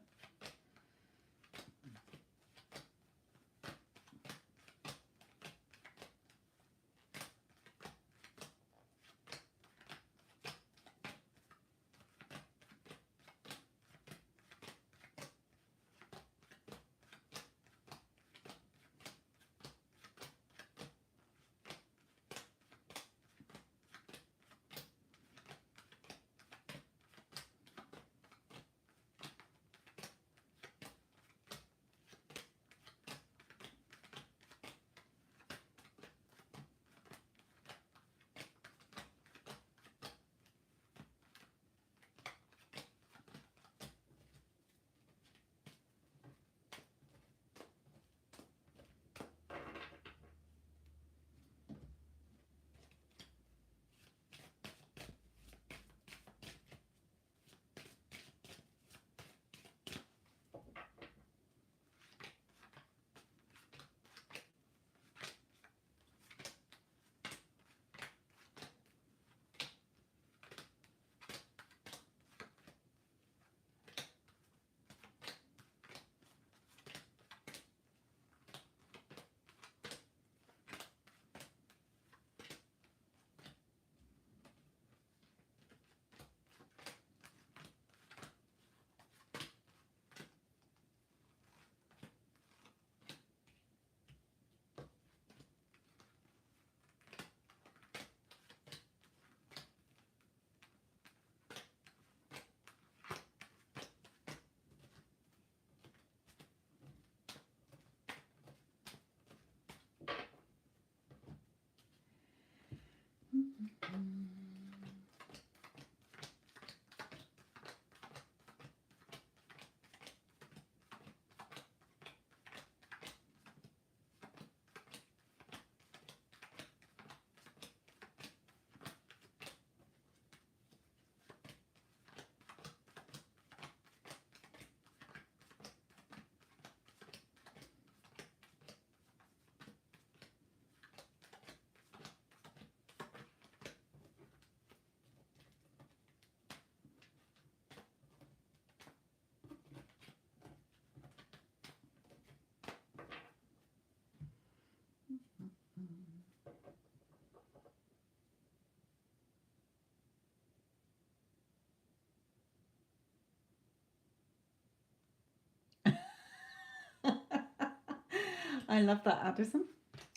I love that, Addison.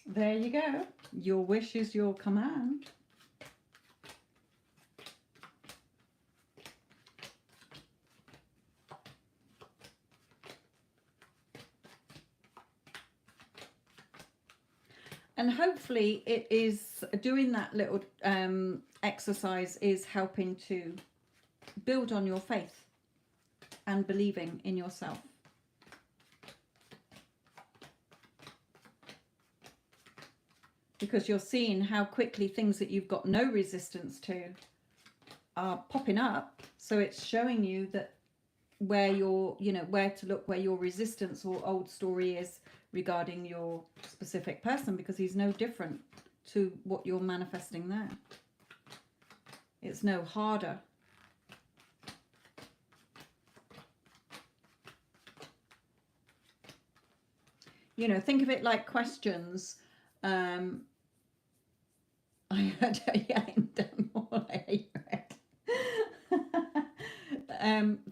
There you go. Your wish is your command. And hopefully it is doing that little exercise is helping to build on your faith and believing in yourself. Because you're seeing how quickly things that you've got no resistance to are popping up. So it's showing you that where you're, where to look, where your resistance or old story is regarding your specific person, because he's no different to what you're manifesting there. It's no harder. Think of it like questions. I heard yelling down all I hate red.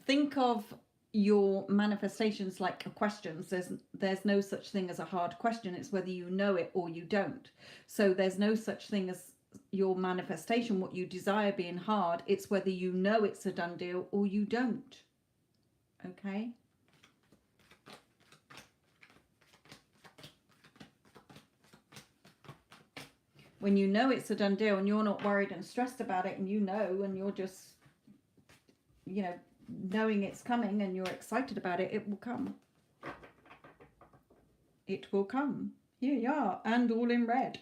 Think of your manifestations like questions. There's no such thing as a hard question. It's whether you know it or you don't. So there's no such thing as your manifestation, what you desire being hard. It's whether you know it's a done deal or you don't. Okay? When you know it's a done deal and you're not worried and stressed about it, and and you're just, knowing it's coming and you're excited about it, it will come. It will come. Here you are, and all in red.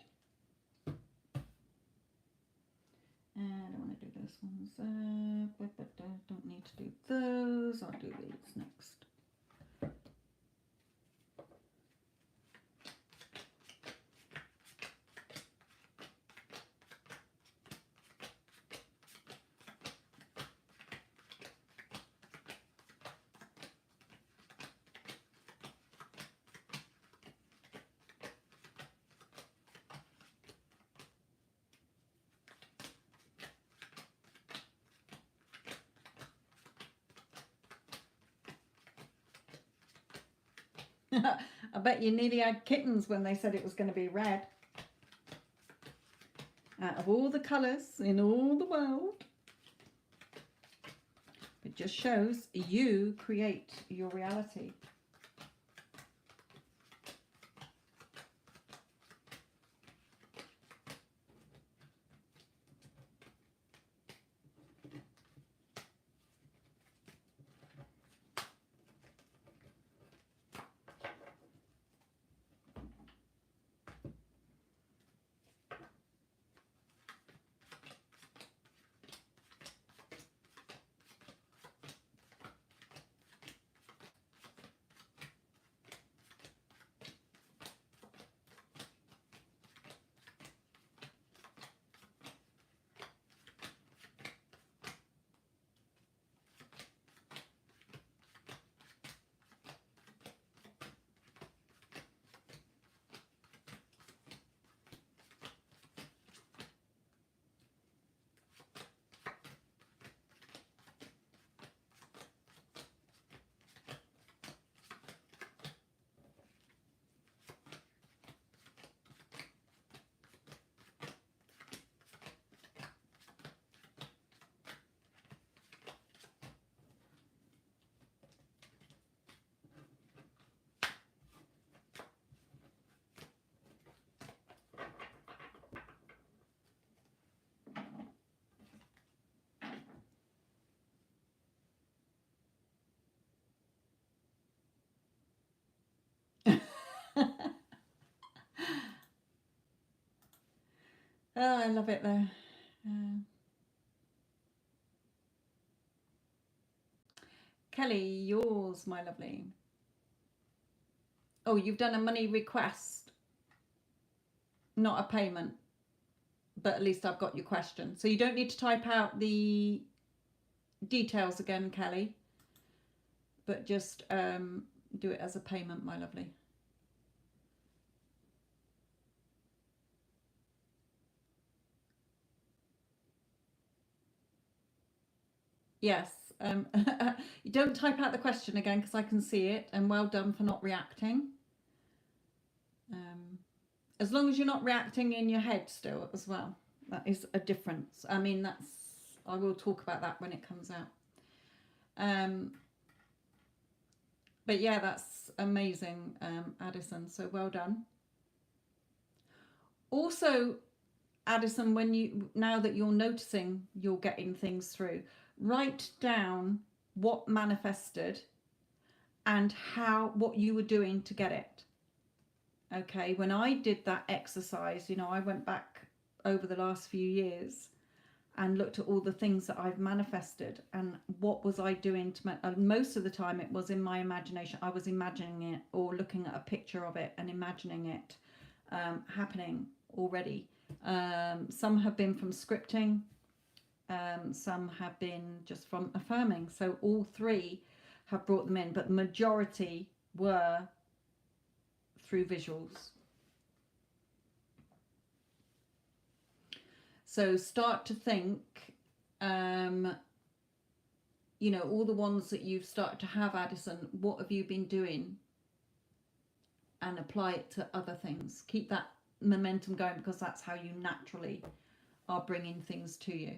And I want to do those ones. But I don't need to do those. I'll do these next. I bet you nearly had kittens when they said it was going to be red. Out of all the colours in all the world, it just shows you create your reality. Oh, I love it though. Kelly, yours, my lovely. Oh, you've done a money request, not a payment, but at least I've got your question. So you don't need to type out the details again, Kelly, but just do it as a payment, my lovely. Yes. You don't type out the question again because I can see it, and well done for not reacting. As long as you're not reacting in your head still as well. That is a difference. I mean, I will talk about that when it comes out. But yeah, that's amazing, Addison. So well done. Also, Addison, now that you're noticing you're getting things through, write down what manifested and what you were doing to get it. Okay, when I did that exercise, I went back over the last few years and looked at all the things that I've manifested and what was I doing most of the time it was in my imagination. I was imagining it or looking at a picture of it and imagining it happening already. Some have been from scripting, some have been just from affirming. So all three have brought them in, but the majority were through visuals. So start to think, all the ones that you've started to have, Addison, what have you been doing? And apply it to other things. Keep that momentum going, because that's how you naturally are bringing things to you.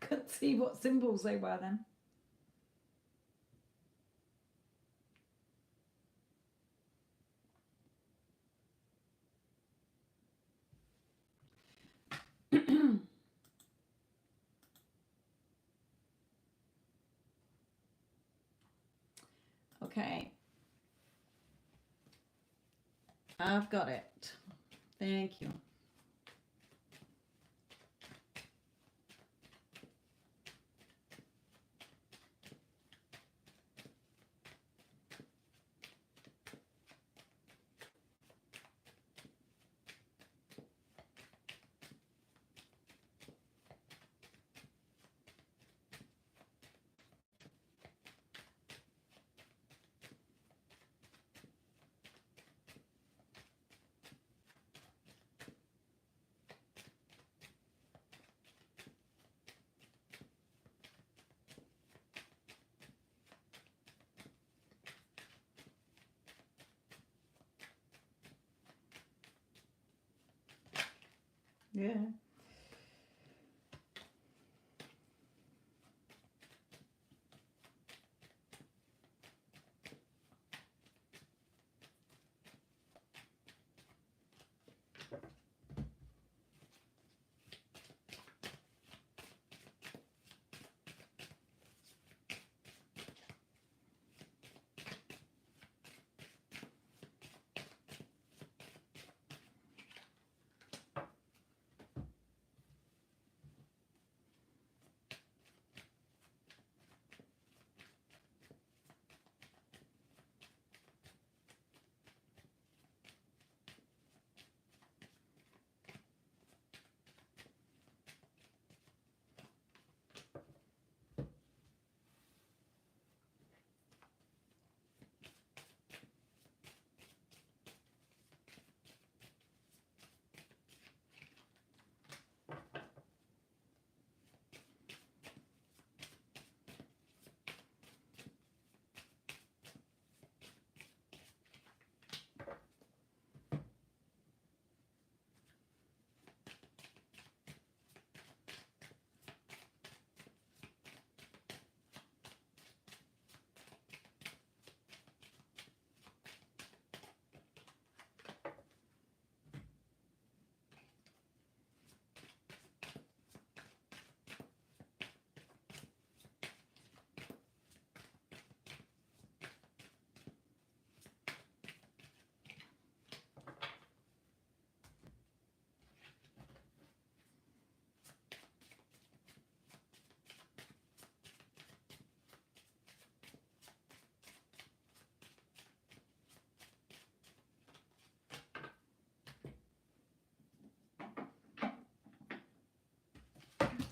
Could see what symbols they were then. Okay. I've got it. Thank you. Yeah.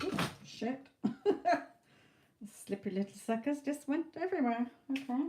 Oops, shit. Slippy little suckers just went everywhere. Okay.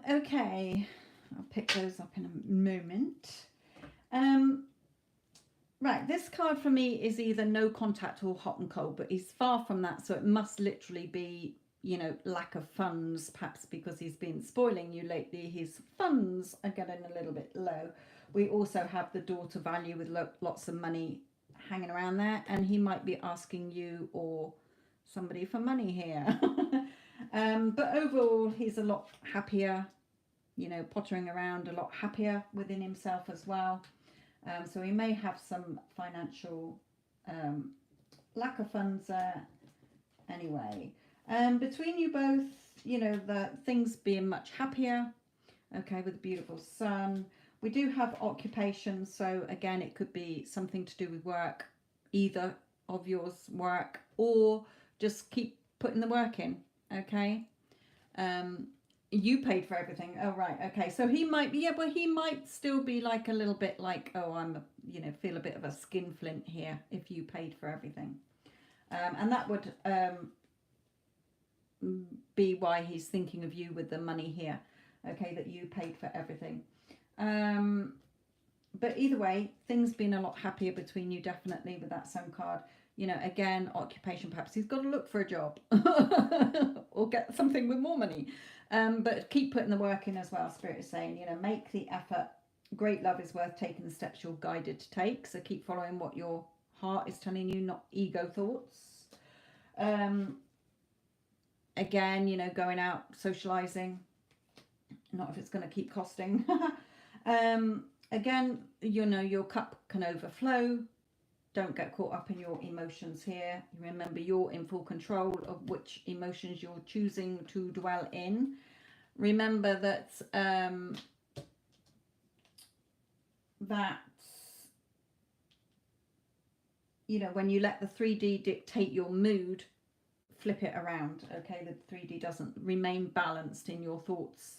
Okay, I'll pick those up in a moment. Um, right, this card for me is either no contact or hot and cold, but he's far from that, so it must literally be, you know, lack of funds, perhaps because he's been spoiling you lately. His funds are getting a little bit low. We also have the daughter value with lots of money hanging around there, and he might be asking you or somebody for money here. But overall, he's a lot happier, you know, pottering around, a lot happier within himself as well. So he may have some financial um, lack of funds there anyway. Between you both, you know, the things being much happier, okay, with a beautiful sun. We do have occupation, so again, it could be something to do with work, either of yours work, or just keep putting the work in, okay? Um, you paid for everything. Oh, right. Okay. So he might be, yeah, but he might still be like a little bit like, oh, you know, feel a bit of a skinflint here if you paid for everything. And that would be why he's thinking of you with the money here. Okay. That you paid for everything. But either way, things been a lot happier between you, definitely, with that sun card. You know, again, occupation, perhaps he's got to look for a job or get something with more money. But keep putting the work in as well. Spirit is saying, you know, make the effort. Great love is worth taking the steps you're guided to take. So keep following what your heart is telling you, not ego thoughts. Again, you know, going out, socializing, not if it's going to keep costing. Again, you know, your cup can overflow. Don't get caught up in your emotions here. Remember, you're in full control of which emotions you're choosing to dwell in. Remember that that you know, when you let the 3D dictate your mood, flip it around. Okay, the 3D doesn't remain balanced in your thoughts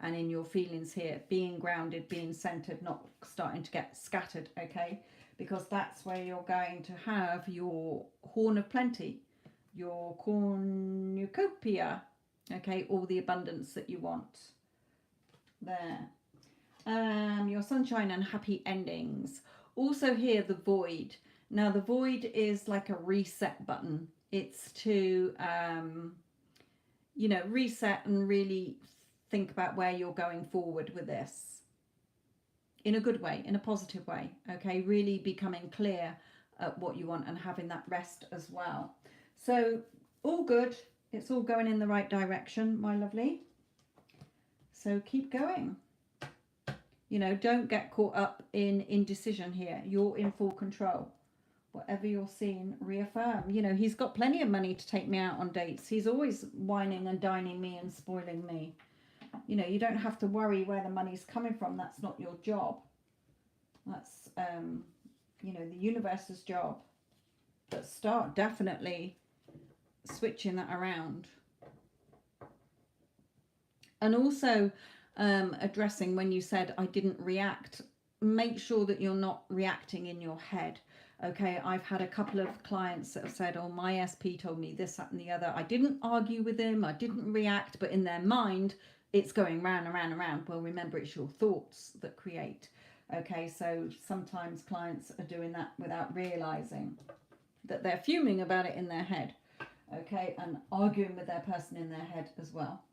and in your feelings here, being grounded, being centered, not starting to get scattered. Okay, because that's where you're going to have your horn of plenty, your cornucopia. Okay, all the abundance that you want there. Your sunshine and happy endings. Also here, the void. Now the void is like a reset button. It's to you know, reset and really think about where you're going forward with this in a good way, in a positive way. Okay, really becoming clear at what you want and having that rest as well. So all good. It's all going in the right direction, my lovely. So keep going. You know, don't get caught up in indecision here. You're in full control. Whatever you're seeing, reaffirm. You know, he's got plenty of money to take me out on dates. He's always whining and dining me and spoiling me. You know, you don't have to worry where the money's coming from. That's not your job. That's, you know, the universe's job. But start definitely switching that around. And also addressing when you said I didn't react, make sure that you're not reacting in your head. Okay, I've had a couple of clients that have said, oh, my SP told me this, that and the other. I didn't argue with him, I didn't react, but in their mind it's going round and round and round. Well, remember, it's your thoughts that create. Okay, so sometimes clients are doing that without realizing that they're fuming about it in their head. Okay, and arguing with their person in their head as well.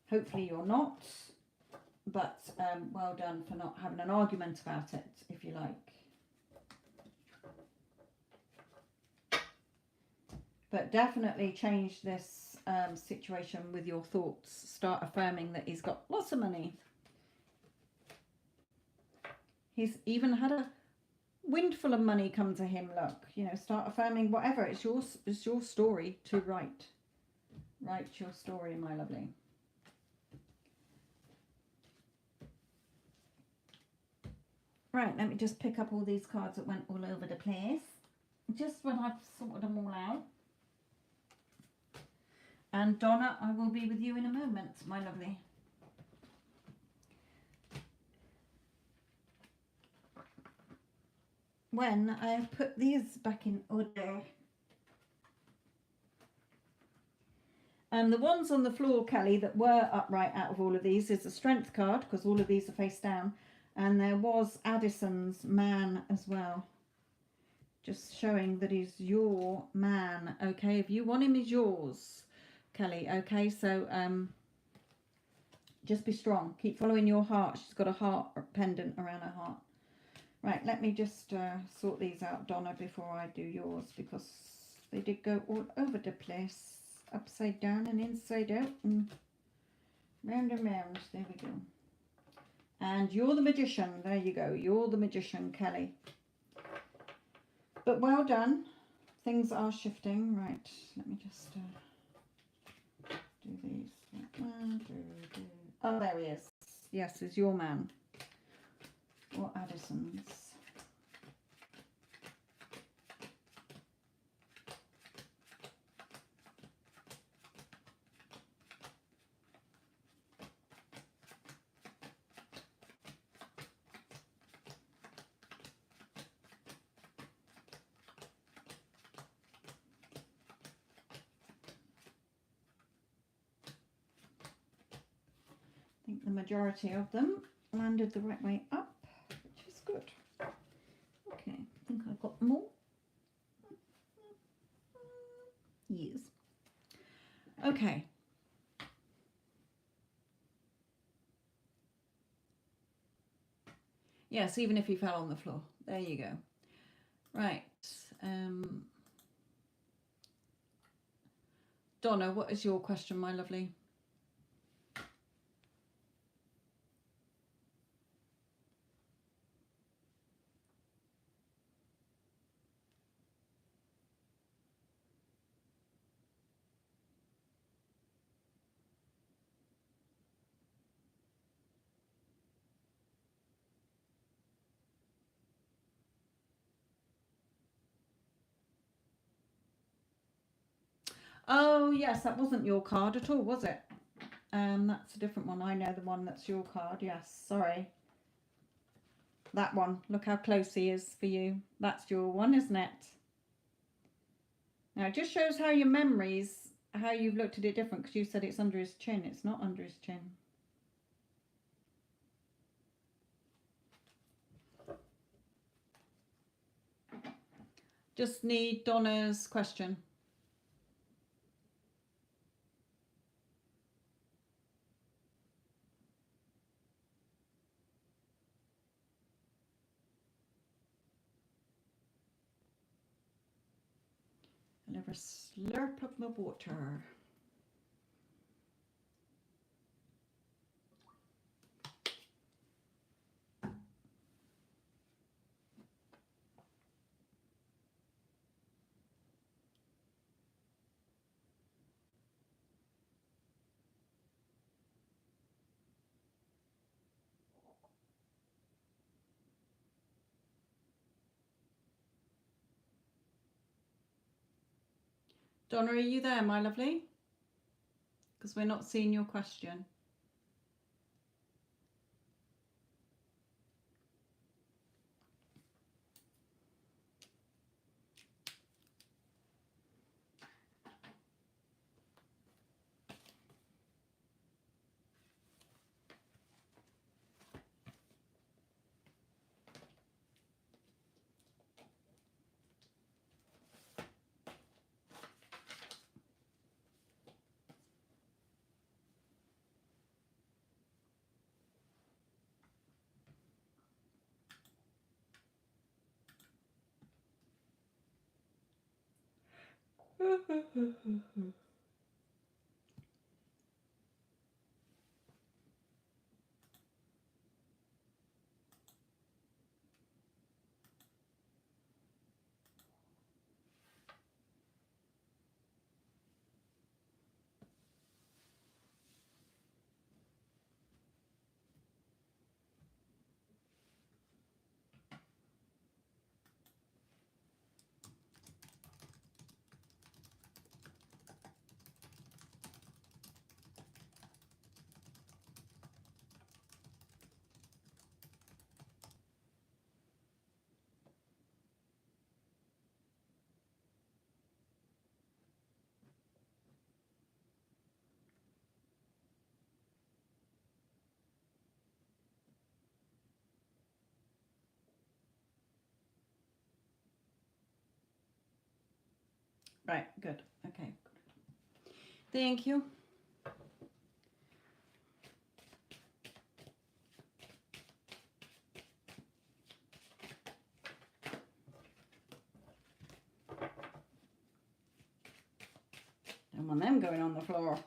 Hopefully you're not, but well done for not having an argument about it, if you like. But definitely change this situation with your thoughts. Start affirming that he's got lots of money. He's even had a windful of money come to him. Look, you know, start affirming whatever. It's your story to write. Write your story, my lovely. Right, let me just pick up all these cards that went all over the place. Just when I've sorted them all out. And Donna, I will be with you in a moment, my lovely. When I have put these back in order. The ones on the floor, Kelly, that were upright out of all of these is the strength card, because all of these are face down. And there was Addison's man as well. Just showing that he's your man, okay? If you want him, he's yours, Kelly, okay? So just be strong. Keep following your heart. She's got a heart pendant around her heart. Right, let me just sort these out, Donna, before I do yours, because they did go all over the place. Upside down and inside out and round and round. There we go. And you're the magician. There you go. You're the magician, Kelly. But well done. Things are shifting. Right, let me just do these. Oh, there he is. Yes, is your man. Or Addison's. I think the majority of them landed the right way up, which is good. Okay, I think I've got more. Yes. Okay. Yes, even if he fell on the floor. There you go. Right. Donna, what is your question, my lovely? Oh, yes, that wasn't your card at all, was it? That's a different one. I know the one that's your card. Yes, sorry. That one. Look how close he is for you. That's your one, isn't it? Now, it just shows how your memories, how you've looked at it different, because you said it's under his chin. It's not under his chin. Just need Donna's question. I'll have a slurp of my water. Donna, are you there, my lovely? Because we're not seeing your question. Right, good. Okay. Thank you. Don't want them going on the floor.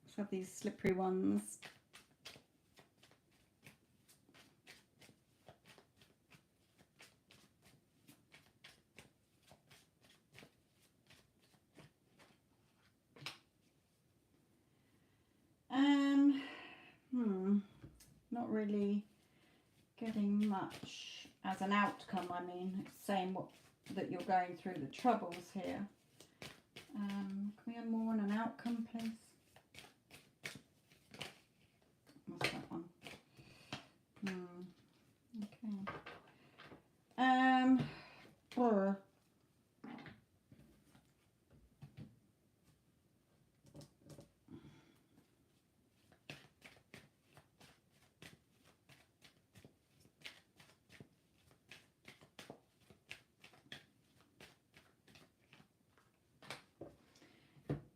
Let's have these slippery ones. Not really getting much as an outcome. I mean, it's saying what that you're going through the troubles here. Can we have more on an outcome, please? What's that one? Okay.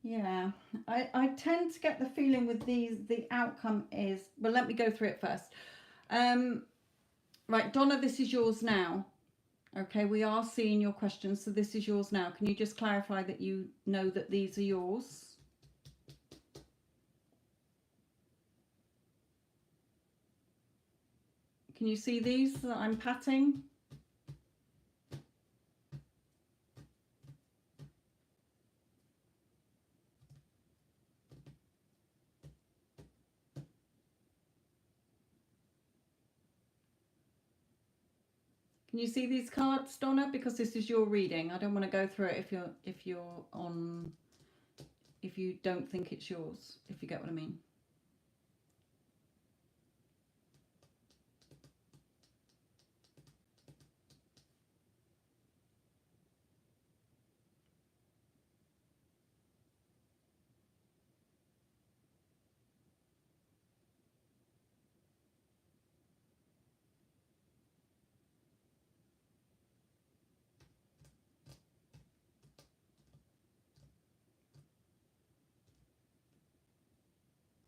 Yeah, I tend to get the feeling with these, the outcome is, well, let me go through it first. Right, Donna, this is yours now. Okay, we are seeing your questions, so this is yours now. Can you just clarify that you know that these are yours? Can you see these that I'm patting? Can you see these cards, Donna? Because this is your reading. I don't want to go through it if you don't think it's yours, if you get what I mean.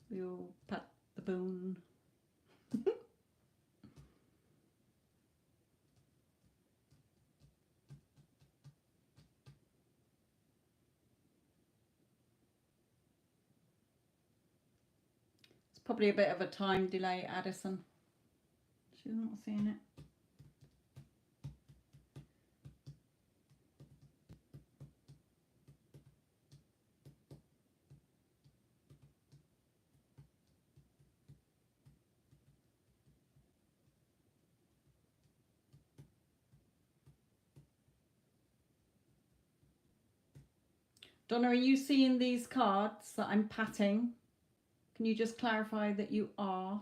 We'll pat the bone. It's probably a bit of a time delay, Addison. She's not seeing it. Donna, are you seeing these cards that I'm patting? Can you just clarify that you are?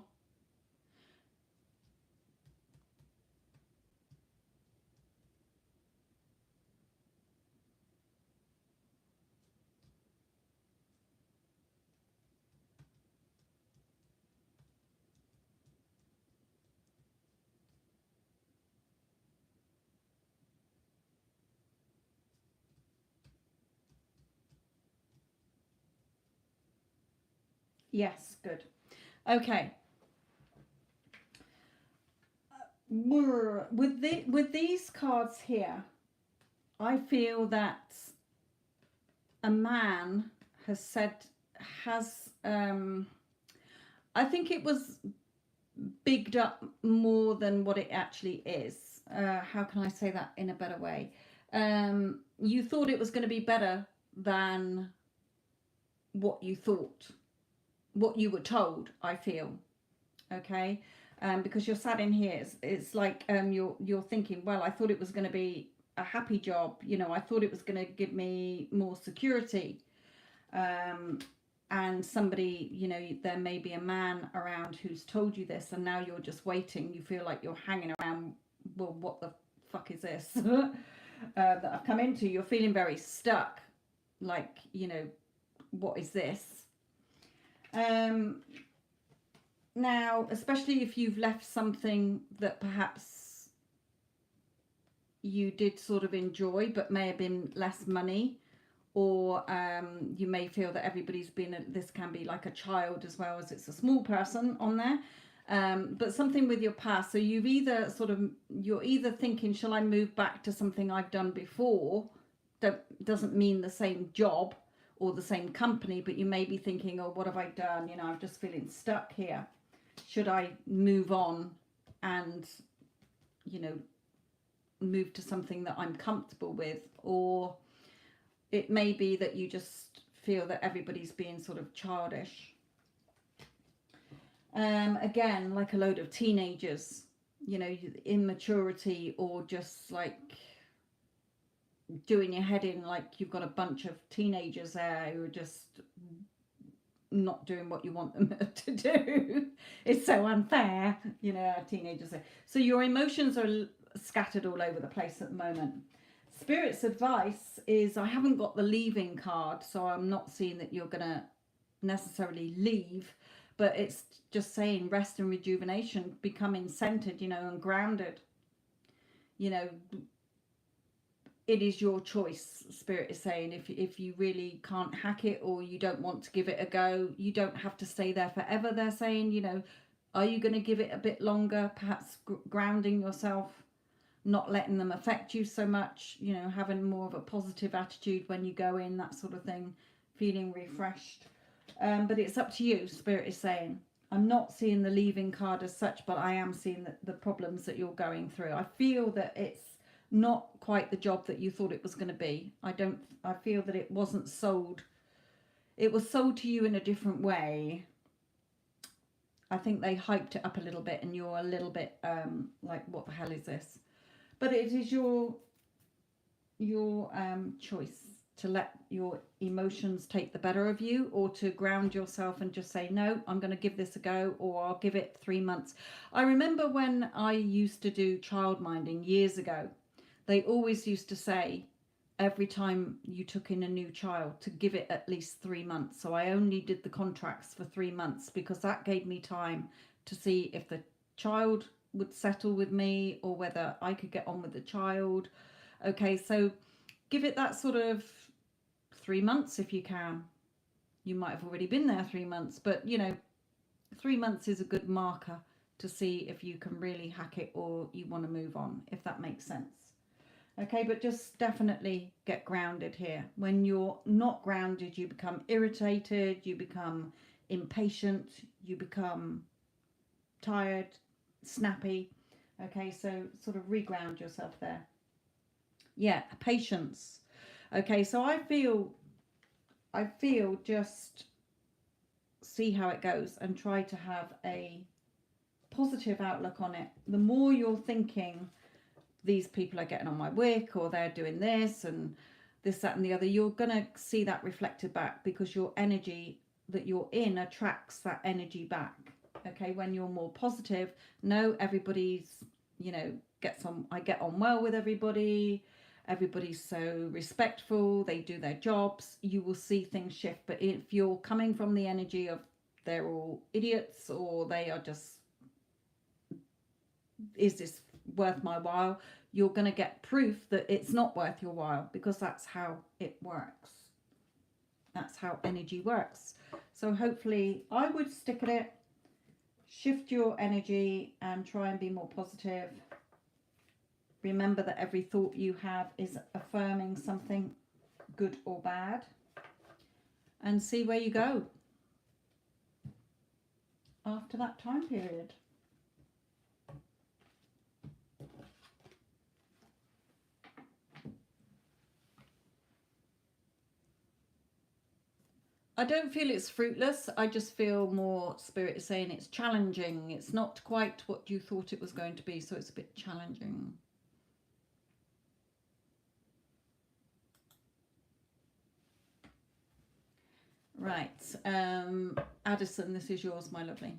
Yes, good. Okay. With these cards here, I feel that a man has I think it was bigged up more than what it actually is. How can I say that in a better way? You thought it was going to be better than what you thought, what you were told, I feel. Okay. Because you're sat in here, it's like you're thinking, well, I thought it was going to be a happy job, you know, I thought it was going to give me more security, and somebody, you know, there may be a man around who's told you this, and now you're just waiting, you feel like you're hanging around, well, what the fuck is this that I've come into? You're feeling very stuck, like, you know, what is this? Now, especially if you've left something that perhaps you did sort of enjoy, but may have been less money, or you may feel that everybody's been, this can be like a child as well as it's a small person on there, but something with your past. So you've either you're either thinking, shall I move back to something I've done before? That doesn't mean the same job or the same company, but you may be thinking, oh, what have I done? You know, I'm just feeling stuck here. Should I move on and, you know, move to something that I'm comfortable with? Or it may be that you just feel that everybody's being sort of childish. Again, like a load of teenagers, you know, immaturity, or just like doing your head in like you've got a bunch of teenagers there who are just not doing what you want them to do. It's so unfair, you know, teenagers say. So your emotions are scattered all over the place at the moment. Spirit's advice is, I haven't got the leaving card, so I'm not seeing that you're going to necessarily leave, but it's just saying rest and rejuvenation, becoming centered, you know, and grounded. You know, it is your choice, Spirit is saying. If you really can't hack it, or you don't want to give it a go, you don't have to stay there forever. They're saying, you know, are you going to give it a bit longer, perhaps grounding yourself, not letting them affect you so much, you know, having more of a positive attitude when you go in, that sort of thing, feeling refreshed. But it's up to you, Spirit is saying. I'm not seeing the leaving card as such, but I am seeing the problems that you're going through. I feel that it's not quite the job that you thought it was going to be. I feel that it wasn't sold. It was sold to you in a different way. I think they hyped it up a little bit, and you're a little bit like, what the hell is this? But it is your choice to let your emotions take the better of you, or to ground yourself and just say, no, I'm going to give this a go, or I'll give it 3 months. I remember when I used to do child minding years ago, they always used to say, every time you took in a new child, to give it at least 3 months. So I only did the contracts for 3 months, because that gave me time to see if the child would settle with me, or whether I could get on with the child. Okay, so give it that sort of 3 months if you can. You might have already been there 3 months, but you know, 3 months is a good marker to see if you can really hack it, or you want to move on, if that makes sense. Okay, but just definitely get grounded here. When you're not grounded, you become irritated, you become impatient, you become tired, snappy. Okay, so sort of reground yourself there. Yeah, patience. Okay, so I feel just see how it goes and try to have a positive outlook on it. The more you're thinking, these people are getting on my wick, or they're doing this and this, that and the other, you're going to see that reflected back, because your energy that you're in attracts that energy back. Okay, when you're more positive, no, everybody's, you know, I get on well with everybody, everybody's so respectful, they do their jobs, you will see things shift. But if you're coming from the energy of they're all idiots, or they are just, is this worth my while, you're going to get proof that it's not worth your while, because that's how it works. That's how energy works. So hopefully I would stick at it, shift your energy and try and be more positive. Remember that every thought you have is affirming something, good or bad, and see where you go after that time period. I don't feel it's fruitless. I just feel more, Spirit is saying it's challenging. It's not quite what you thought it was going to be, so it's a bit challenging. Right. Addison, this is yours, my lovely.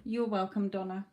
You're welcome, Donna.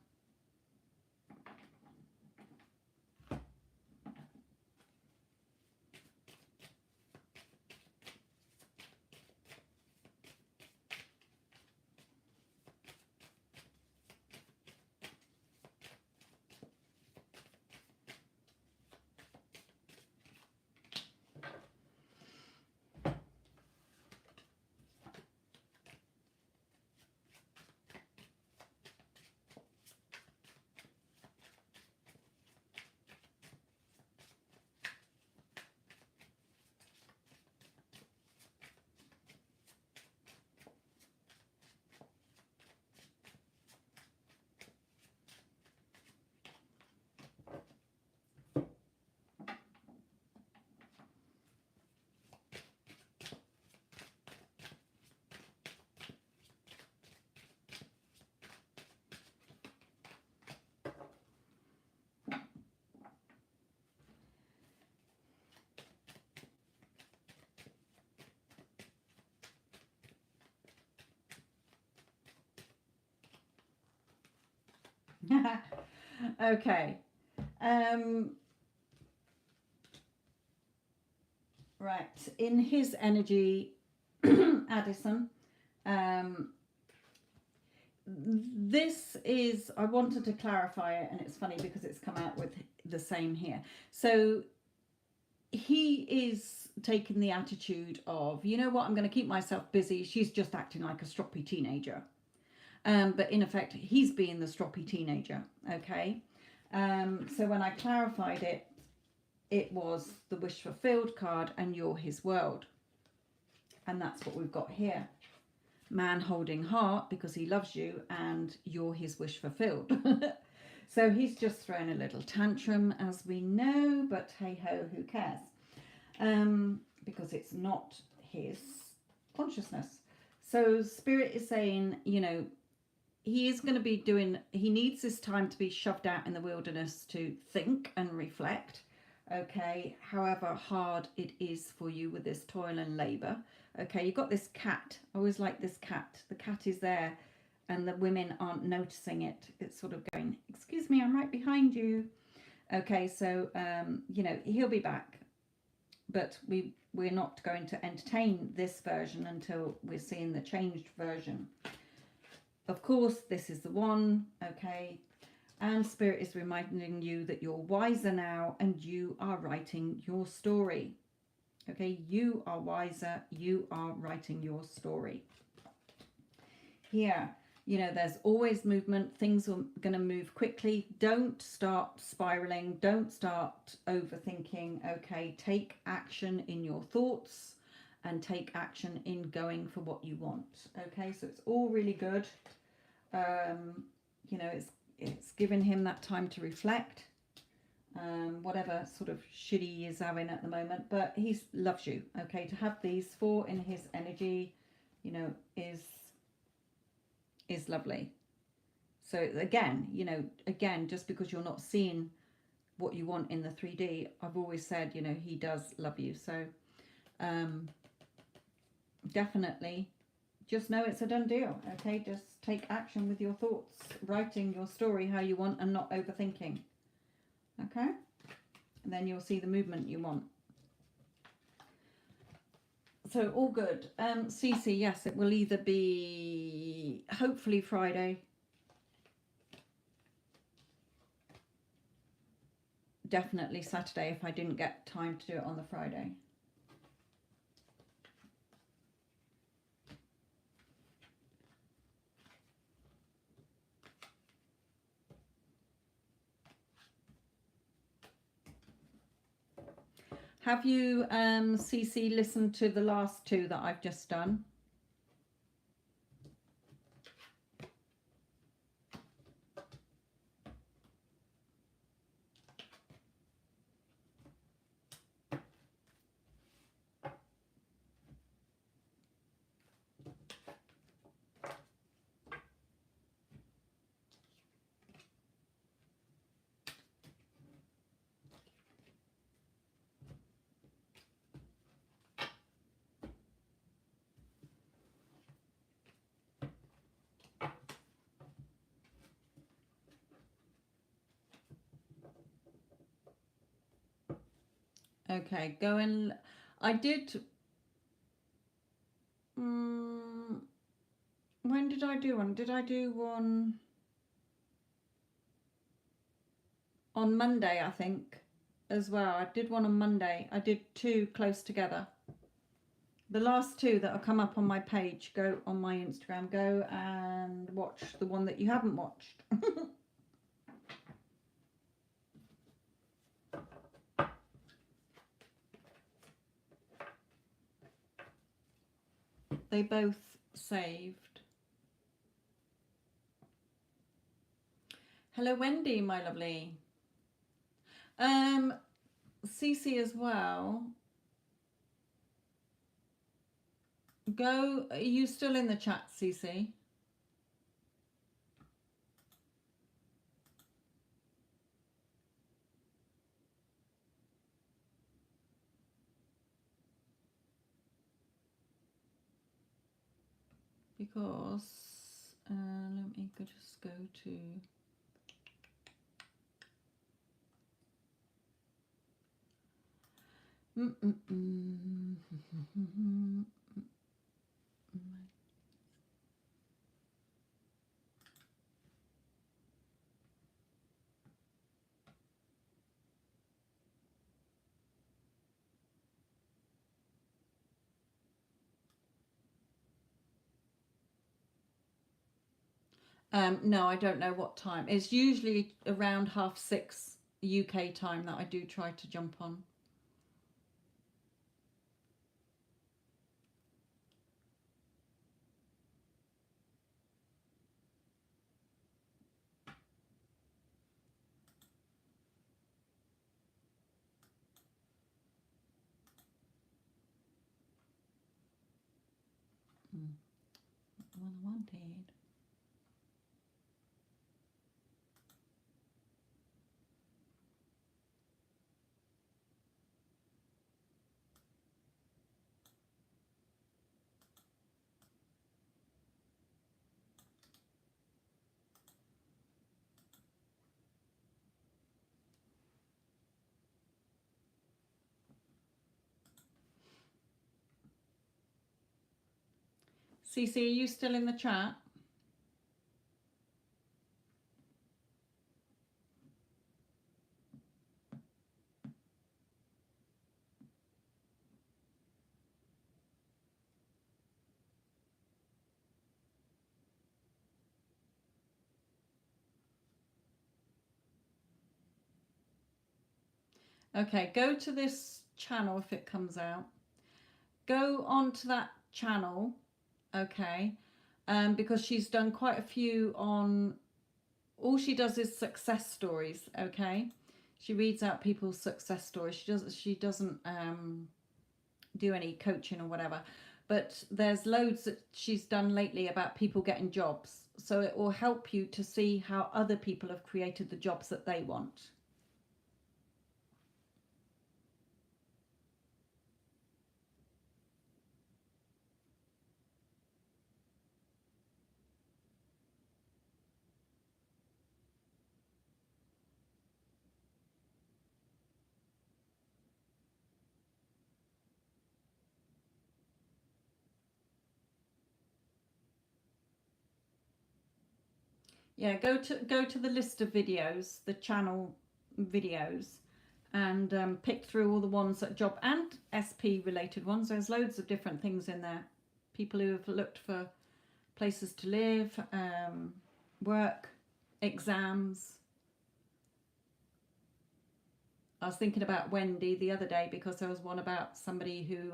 Okay. Right. In his energy, Addison, um, this is, I wanted to clarify it, and it's funny because it's come out with the same here. So he is taking the attitude of, you know what, I'm going to keep myself busy. She's just acting like a stroppy teenager. But in effect, he's being the stroppy teenager. Okay. So when I clarified it, it was the wish fulfilled card, and you're his world. And that's what we've got here. Man holding heart because he loves you, and you're his wish fulfilled. So he's just thrown a little tantrum, as we know, but hey ho, who cares? Because it's not his consciousness. So Spirit is saying, you know, he is going to be doing, he needs this time to be shoved out in the wilderness to think and reflect. Okay, however hard it is for you with this toil and labor. Okay, you've got this cat. I always like this cat. The cat is there and the women aren't noticing it. It's sort of going, excuse me, I'm right behind you. Okay, so you know, he'll be back, but we're not going to entertain this version until we're seeing the changed version. Of course, this is the one. Okay, and Spirit is reminding you that you're wiser now and you are writing your story. Okay, you are wiser, you are writing your story. Here, you know, there's always movement. Things are going to move quickly. Don't start spiraling. Don't start overthinking. Okay, take action in your thoughts and take action in going for what you want. Okay, so it's all really good. You know, it's giving him that time to reflect, whatever sort of shit he is having at the moment, but he loves you. Okay, to have these 4 in his energy, you know, is lovely. So again, you know, again, just because you're not seeing what you want in the 3D, I've always said, you know, he does love you. So definitely just know it's a done deal. Okay, just take action with your thoughts, writing your story how you want and not overthinking. Okay, and then you'll see the movement you want. So all good. Cece, yes, it will either be hopefully Friday, definitely Saturday if I didn't get time to do it on the Friday. Have you, Cece, listened to the last 2 that I've just done? Okay, go and I did. Um, when did I do one? Did I do one on Monday? I think as well. I did one on Monday. I did two close together. The last two that will come up on my page, go on my Instagram, go and watch the one that you haven't watched. They both saved. Hello, Wendy, my lovely. Cece as well. Go. Are you still in the chat, Cece? Because let me just go to. No, I don't know what time. It's usually around 6:30 UK time that I do try to jump on. What I wanted. Cece, are you still in the chat? Okay, go to this channel if it comes out. Go on to that channel, okay, because she's done quite a few on. All she does is success stories, okay. She reads out people's success stories. She doesn't do any coaching or whatever, but there's loads that she's done lately about people getting jobs, so it will help you to see how other people have created the jobs that they want. Yeah, go to the list of videos, the channel videos, and pick through all the ones that job and SP related ones. There's loads of different things in there. People who have looked for places to live, work, exams. I was thinking about Wendy the other day because there was one about somebody who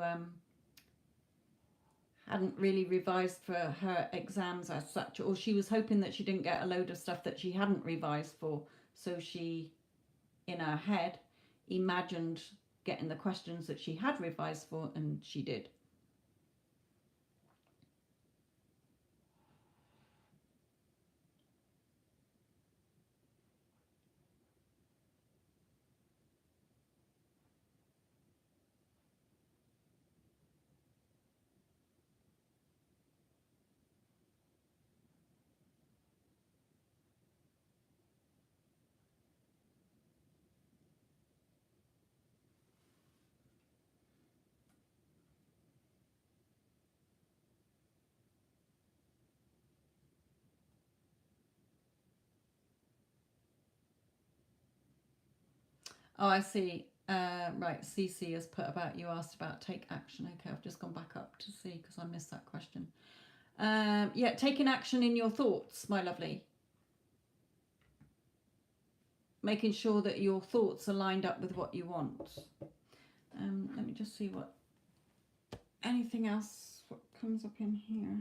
hadn't really revised for her exams as such, or she was hoping that she didn't get a load of stuff that she hadn't revised for, so she, in her head, imagined getting the questions that she had revised for, and she did. Oh, I see. Right, Cece has put about, you asked about take action. Okay, I've just gone back up to see because I missed that question. Yeah, taking action in your thoughts, my lovely. Making sure that your thoughts are lined up with what you want. Let me just see what anything else what comes up in here.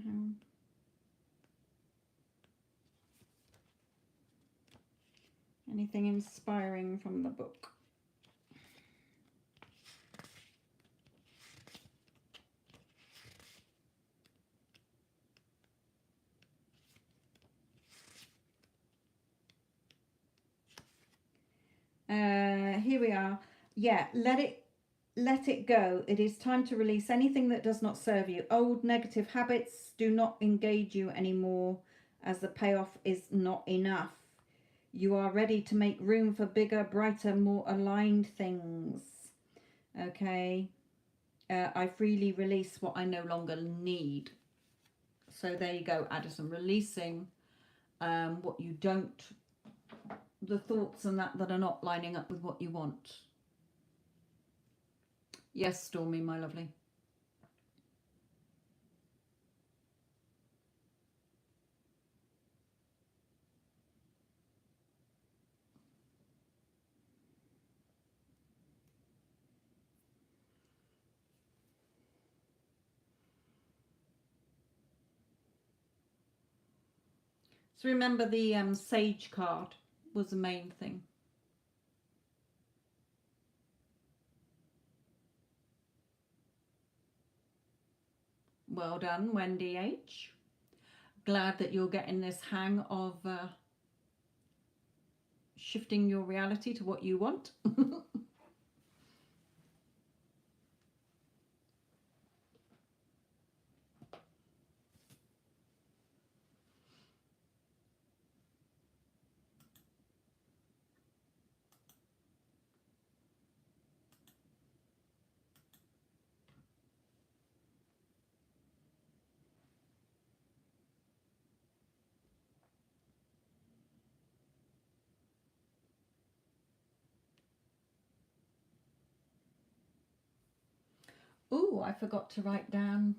Anything inspiring from the book? Here we are. Yeah, let it go. It is time to release anything that does not serve you. Old negative habits do not engage you anymore, as the payoff is not enough. You are ready to make room for bigger, brighter, more aligned things. Okay. I freely release what I no longer need. So there you go, Addison. Releasing what you don't, the thoughts and that are not lining up with what you want. Yes, Stormy, my lovely. So remember the Sage card was the main thing. Well done, Wendy H. Glad that you're getting this hang of shifting your reality to what you want. Oh, I forgot to write down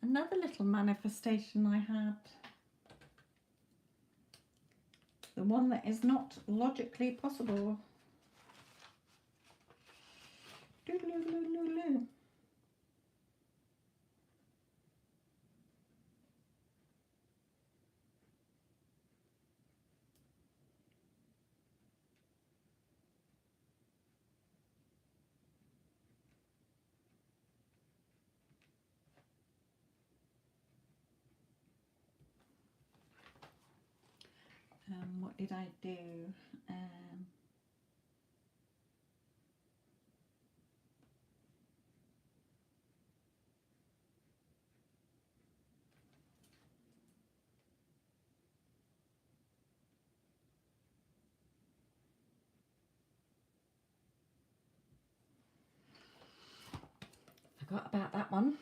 another little manifestation I had. The one that is not logically possible. What did I do? Forgot about that one.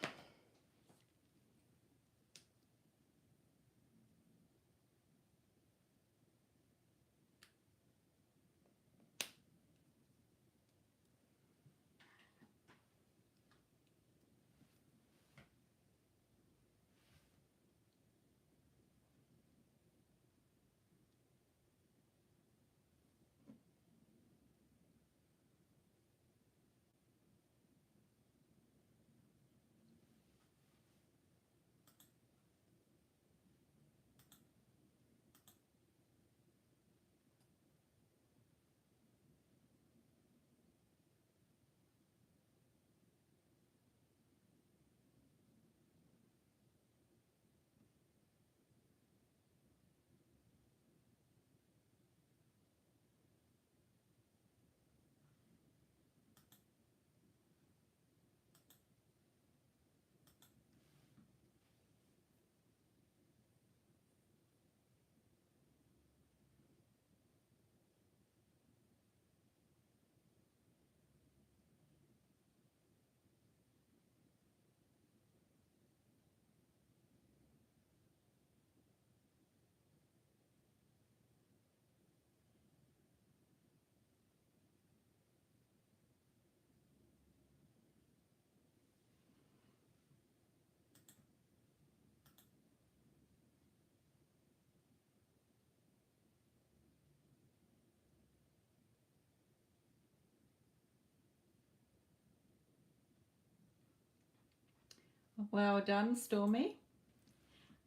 Well done, Stormy.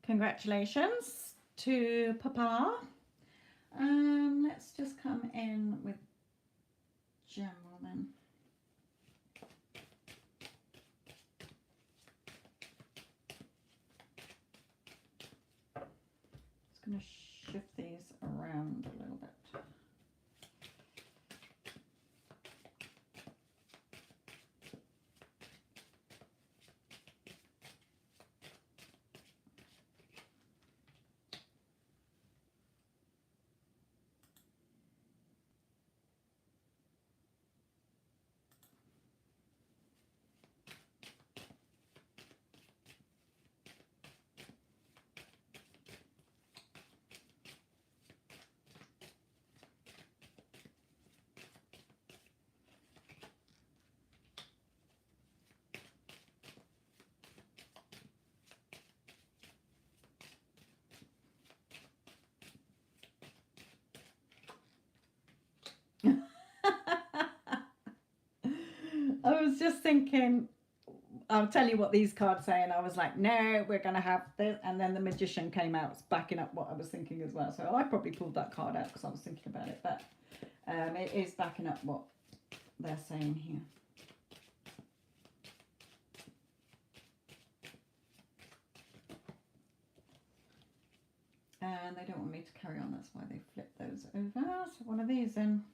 Congratulations to Papa. Let's just come in with general then. Just going to shift these around a little bit. I was just thinking, I'll tell you what these cards say, and I was like, no, we're going to have this. And then the Magician came out, backing up what I was thinking as well. So I probably pulled that card out because I was thinking about it. But it is backing up what they're saying here. And they don't want me to carry on. That's why they flipped those over. So one of these in.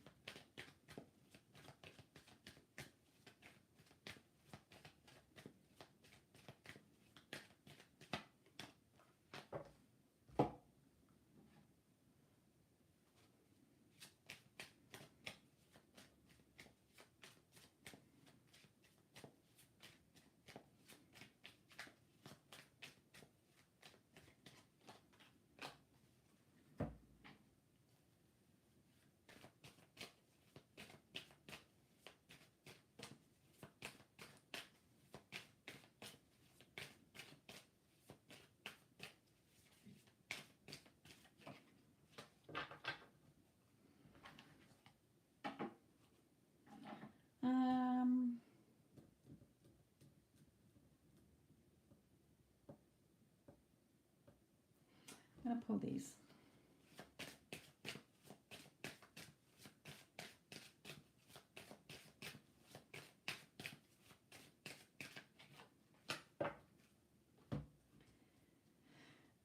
I'm going to pull these.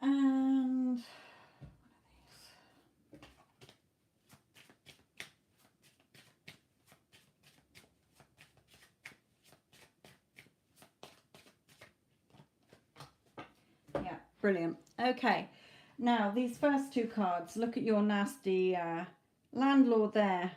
And yeah, brilliant. Okay. Now, these first two cards, look at your nasty landlord there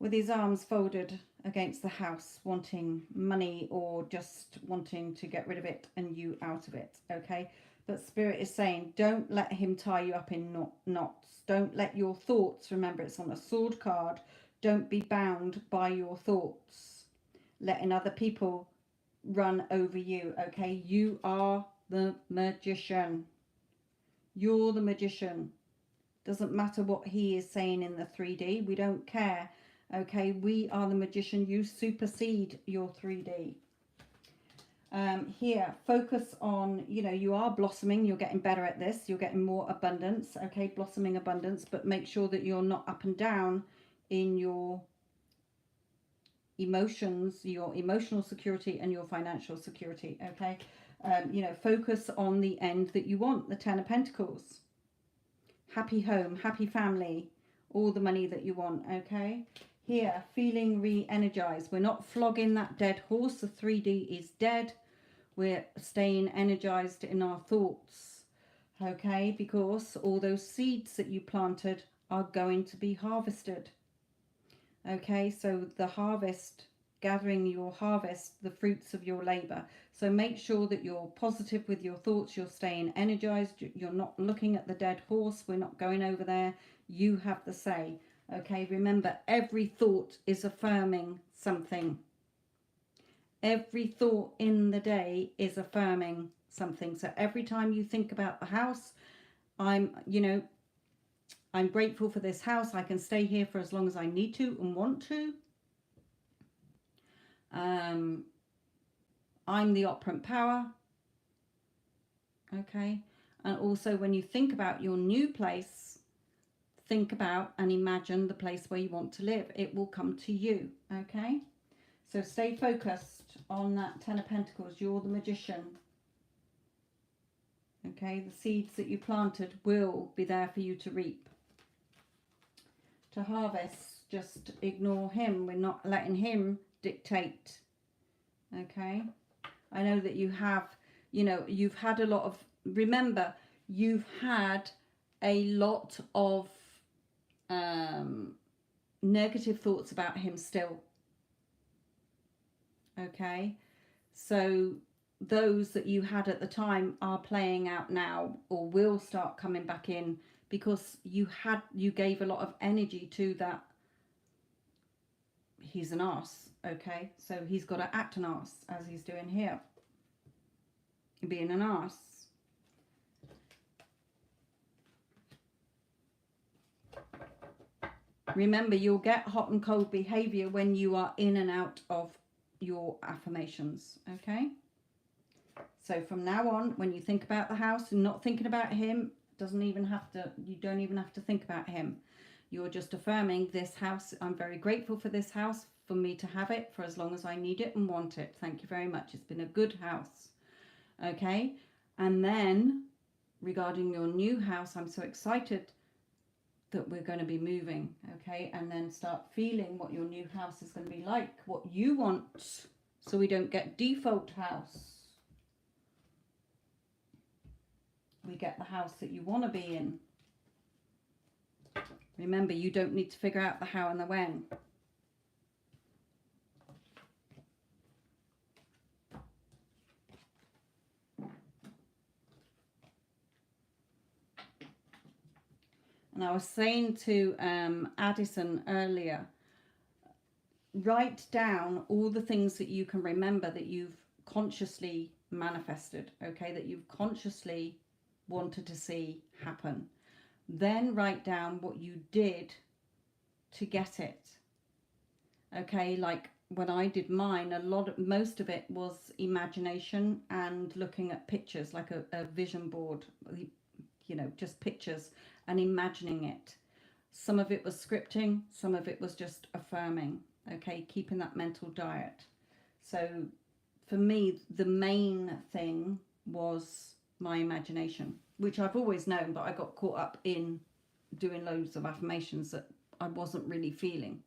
with his arms folded against the house, wanting money or just wanting to get rid of it and you out of it, okay? But Spirit is saying, don't let him tie you up in knots. Don't let your thoughts, remember it's on a sword card, don't be bound by your thoughts, letting other people run over you, okay? You are the magician. You're the magician. Doesn't matter what he is saying in the 3D. We don't care. Okay, we are the magician. You supersede your 3D. Here, focus on, you know, you are blossoming. You're getting better at this. You're getting more abundance. Okay, blossoming abundance. But make sure that you're not up and down in your emotions, your emotional security and your financial security. Okay. You know, focus on the end that you want, the 10 of Pentacles. Happy home, happy family, all the money that you want, okay? Here, feeling re-energized. We're not flogging that dead horse. The 3D is dead. We're staying energized in our thoughts, okay? Because all those seeds that you planted are going to be harvested, okay? So the harvest, gathering your harvest, the fruits of your labor. So make sure that you're positive with your thoughts. You're staying energized. You're not looking at the dead horse. We're not going over there. You have the say. Okay, remember, every thought is affirming something. Every thought in the day is affirming something. So every time you think about the house, I'm grateful for this house. I can stay here for as long as I need to and want to. I'm the operant power. Okay. And also when you think about your new place, think about and imagine the place where you want to live. It will come to you. Okay. So stay focused on that Ten of Pentacles. You're the magician. Okay. The seeds that you planted will be there for you to reap. To harvest, just ignore him. We're not letting him dictate. Okay. I know that you have, you know, you've had a lot of, remember, you've had a lot of negative thoughts about him still. Okay. So those that you had at the time are playing out now, or will start coming back in, because you gave a lot of energy to that. He's an arse. Okay. So he's got to act an arse, as he's doing here. Being an arse. Remember, you'll get hot and cold behavior when you are in and out of your affirmations. Okay. So from now on, when you think about the house and not thinking about him, you don't even have to think about him. You're just affirming this house. I'm very grateful for this house, for me to have it for as long as I need it and want it. Thank you very much. It's been a good house. Okay. And then regarding your new house, I'm so excited that we're going to be moving. Okay. And then start feeling what your new house is going to be like, what you want, so we don't get default house. We get the house that you want to be in. Remember, you don't need to figure out the how and the when. And I was saying to Addison earlier, write down all the things that you can remember that you've consciously manifested, okay, that you've consciously wanted to see happen. Then write down what you did to get it. Okay, like when I did mine, most of it was imagination and looking at pictures, like a vision board, you know, just pictures and imagining it. Some of it was scripting, some of it was just affirming. Okay, keeping that mental diet. So for me, the main thing was my imagination, which I've always known, but I got caught up in doing loads of affirmations that I wasn't really feeling.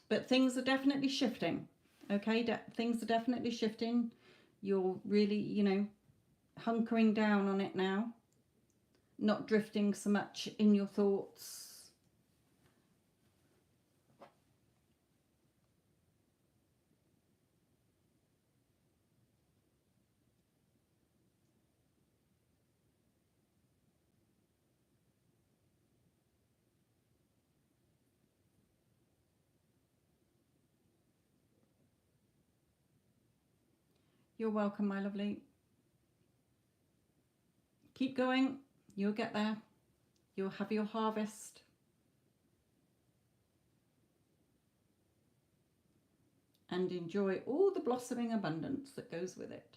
But things are definitely shifting. Okay, things are definitely shifting. You're really, you know, hunkering down on it now. Not drifting so much in your thoughts. You're welcome, my lovely. Keep going. You'll get there. You'll have your harvest. And enjoy all the blossoming abundance that goes with it.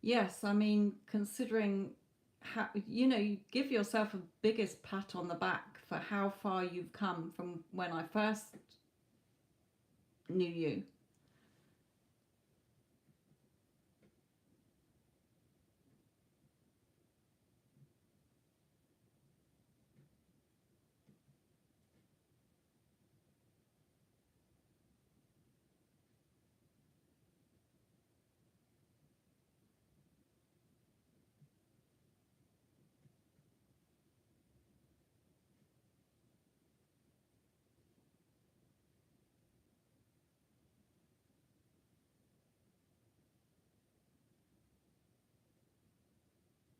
Yes, I mean, considering how, you know, you give yourself a biggest pat on the back for how far you've come from when I first knew you.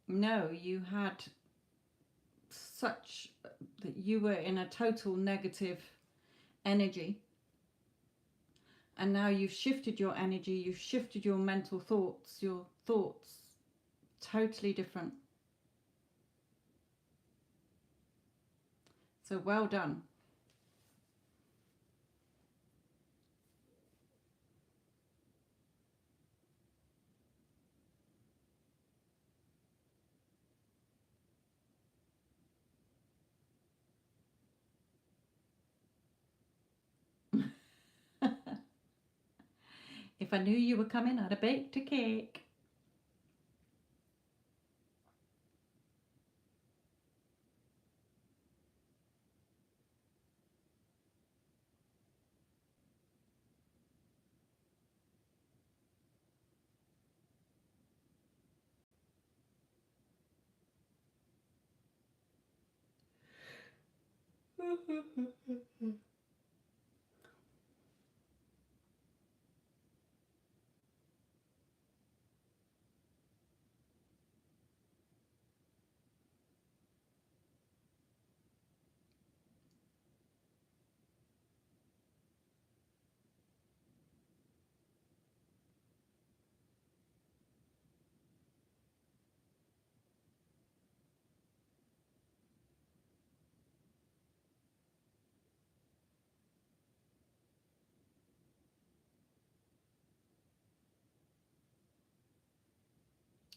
No, you had such that you were in a total negative energy, and now you've shifted your energy, you've shifted your mental thoughts, your thoughts totally different. So well done. If I knew you were coming, I'd have baked a cake.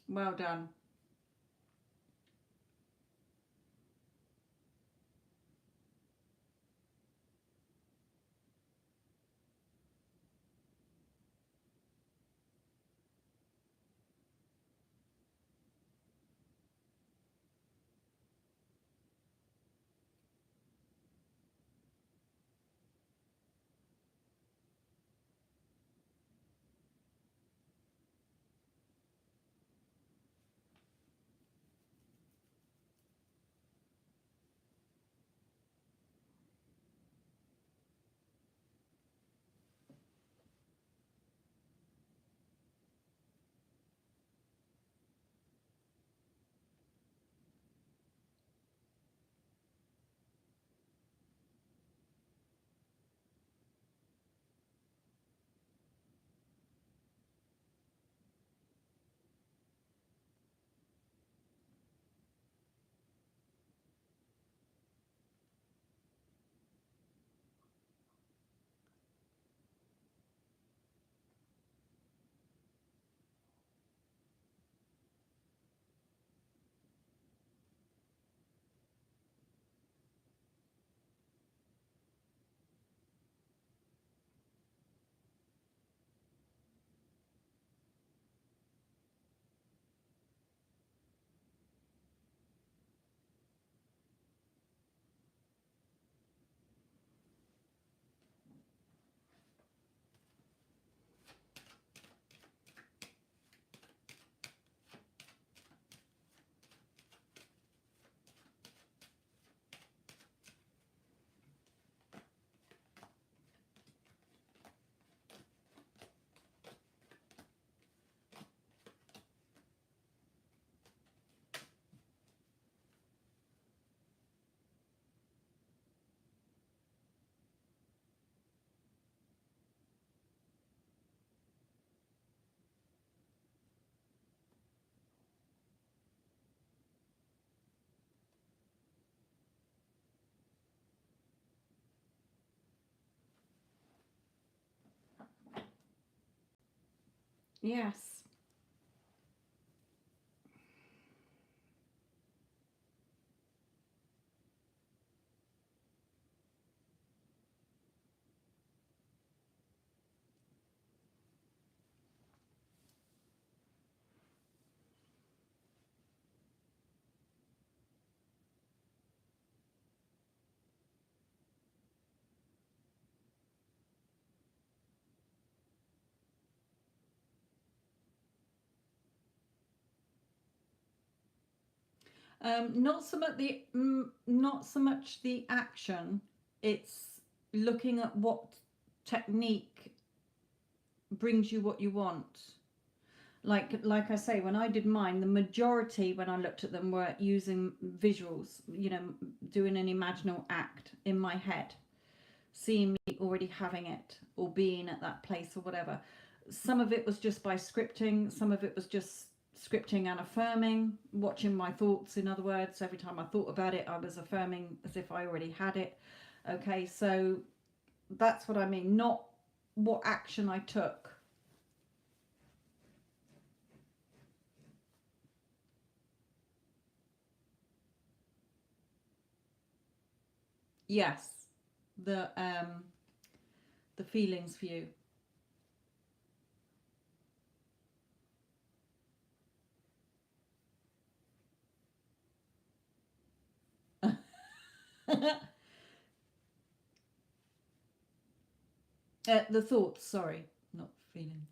Well done. Yes. Not so much the action. It's looking at what technique brings you what you want. Like I say, when I did mine, the majority when I looked at them were using visuals, doing an imaginal act in my head, seeing me already having it or being at that place or whatever. Some of it was just by scripting, some of it was just scripting and affirming, watching my thoughts. In other words, every time I thought about it, I was affirming as if I already had it. Okay, so that's what I mean, not what action I took. Yes, the feelings for you. The thoughts, sorry, not feelings.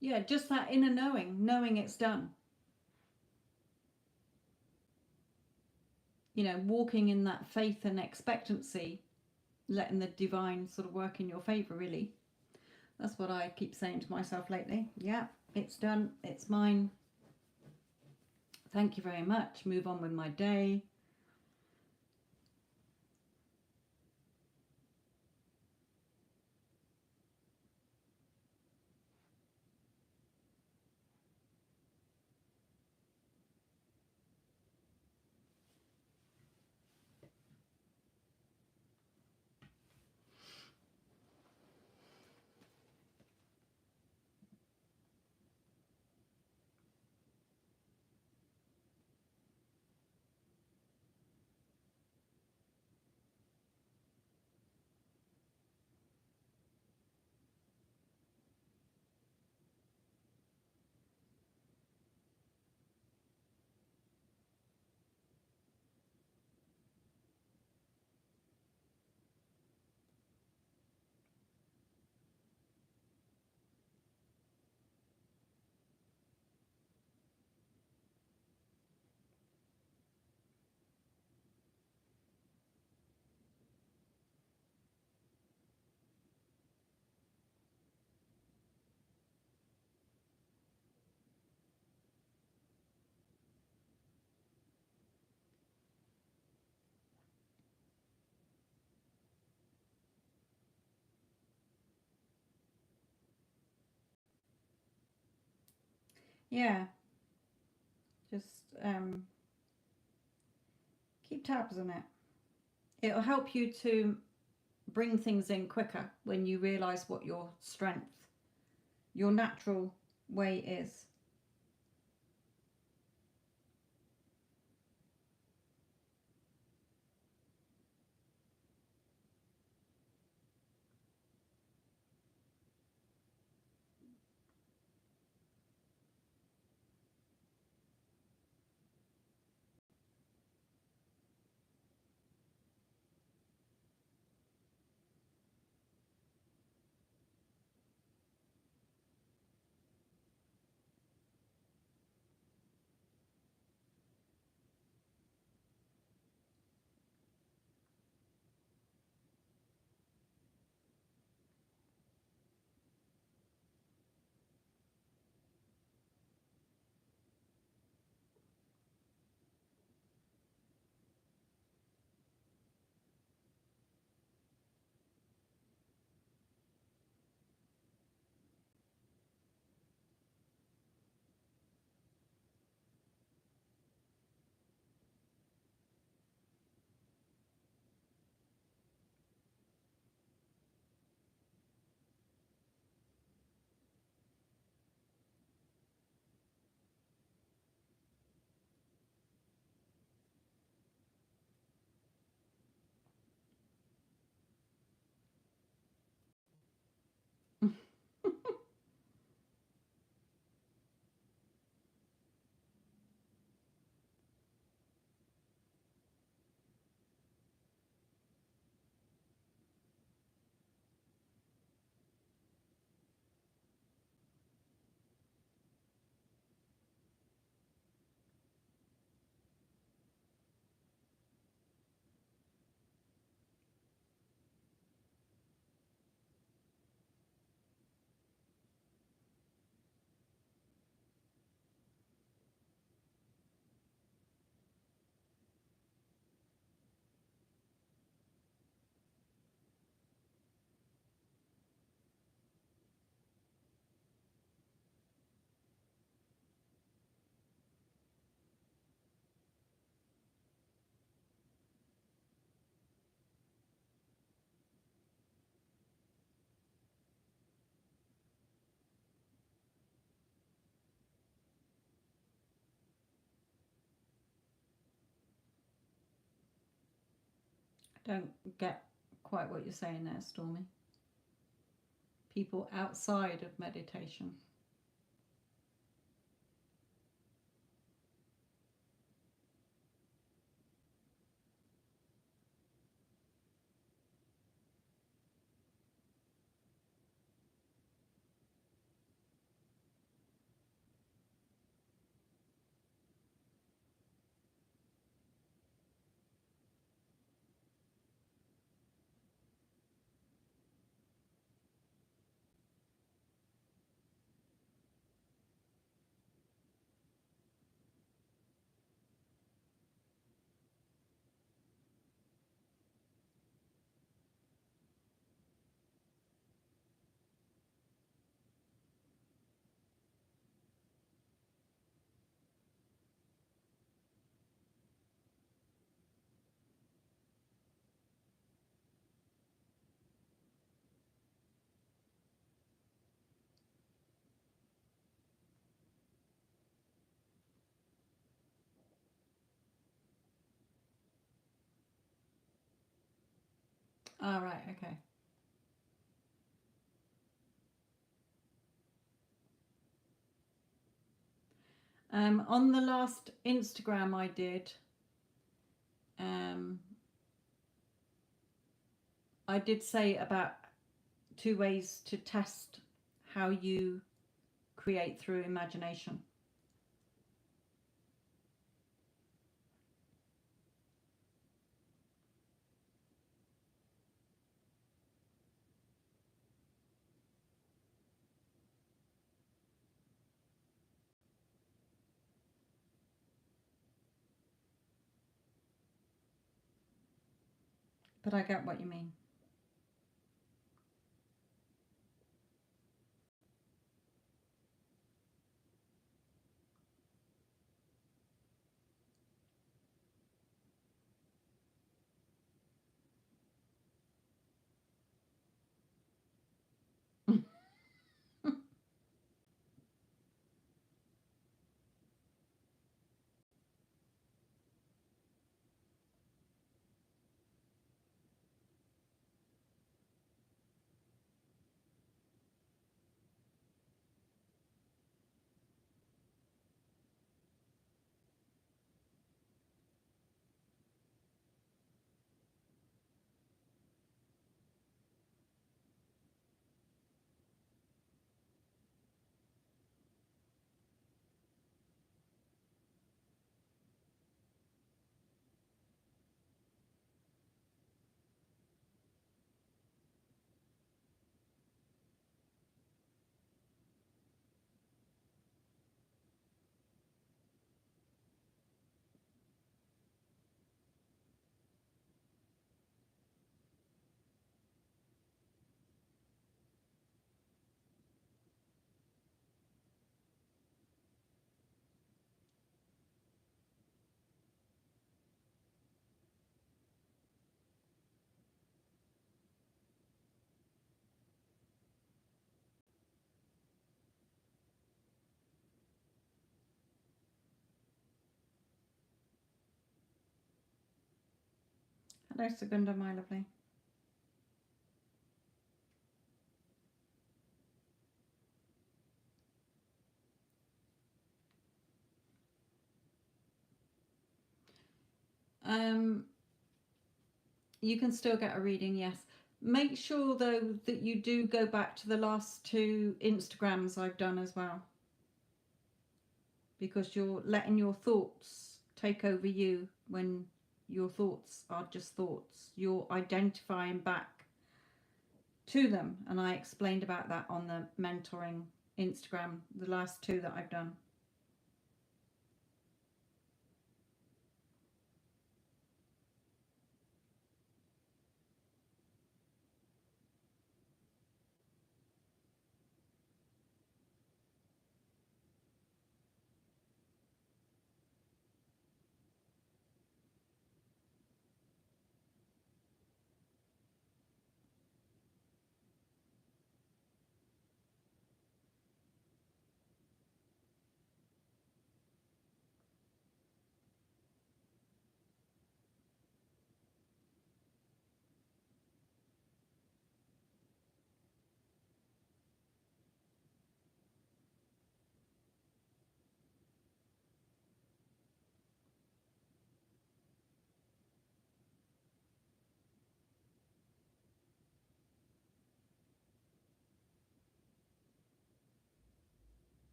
Yeah, just that inner knowing it's done. Walking in that faith and expectancy, letting the divine sort of work in your favor, really. That's what I keep saying to myself lately. Yeah, it's done, it's mine. Thank you very much. Move on with my day. Yeah, just keep tabs on it. It'll help you to bring things in quicker when you realize what your strength, your natural way is. I don't get quite what you're saying there, Stormy. People outside of meditation. All right, okay. On the last Instagram I did, um, I did say about 2 ways to test how you create through imagination. But I get what you mean. Hello, Segunda, my lovely. You can still get a reading, yes. Make sure though that you do go back to the last 2 Instagrams I've done as well, because you're letting your thoughts take over you when your thoughts are just thoughts. You're identifying back to them, and I explained about that on the mentoring Instagram, the last 2 that I've done.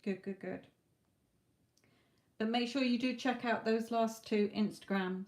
Good, good, good. But make sure you do check out those last two Instagrams.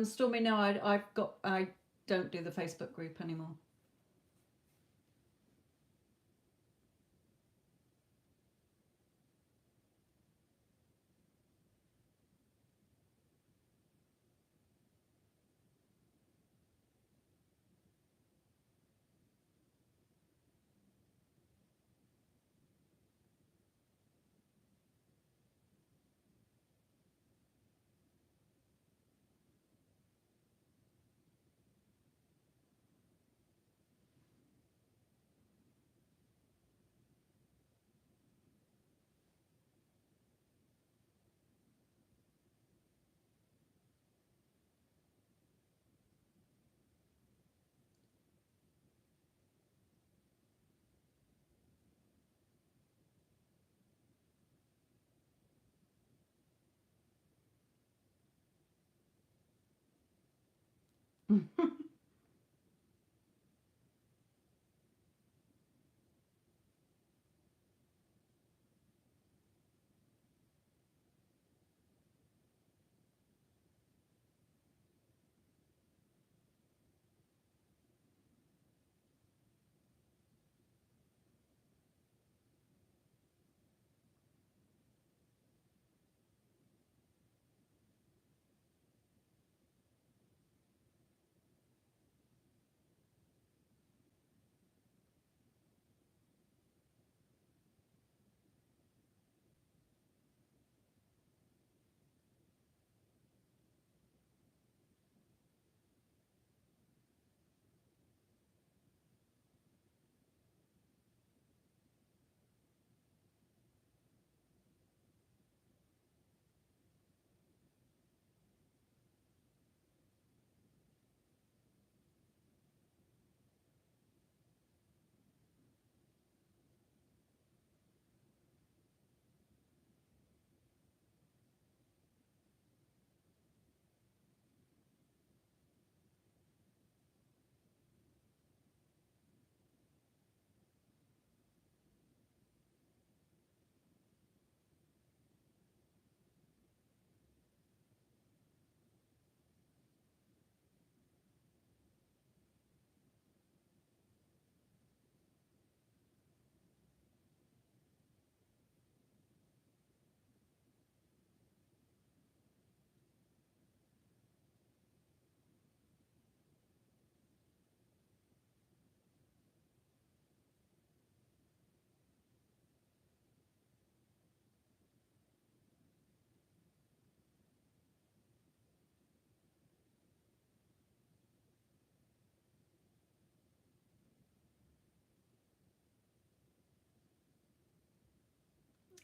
Stormy, no, I don't do the Facebook group anymore.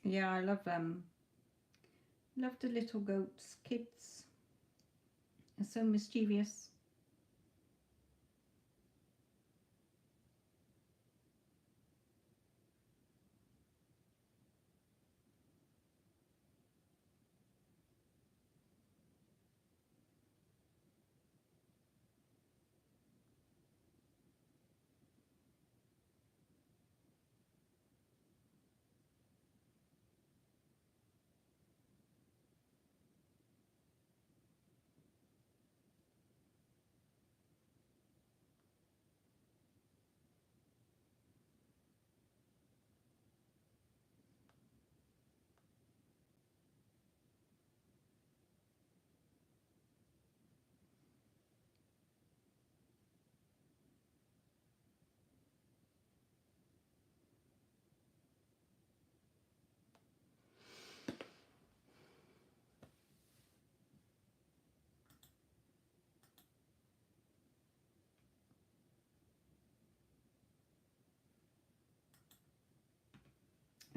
Yeah, I love them. Love the little goats. Kids are so mischievous.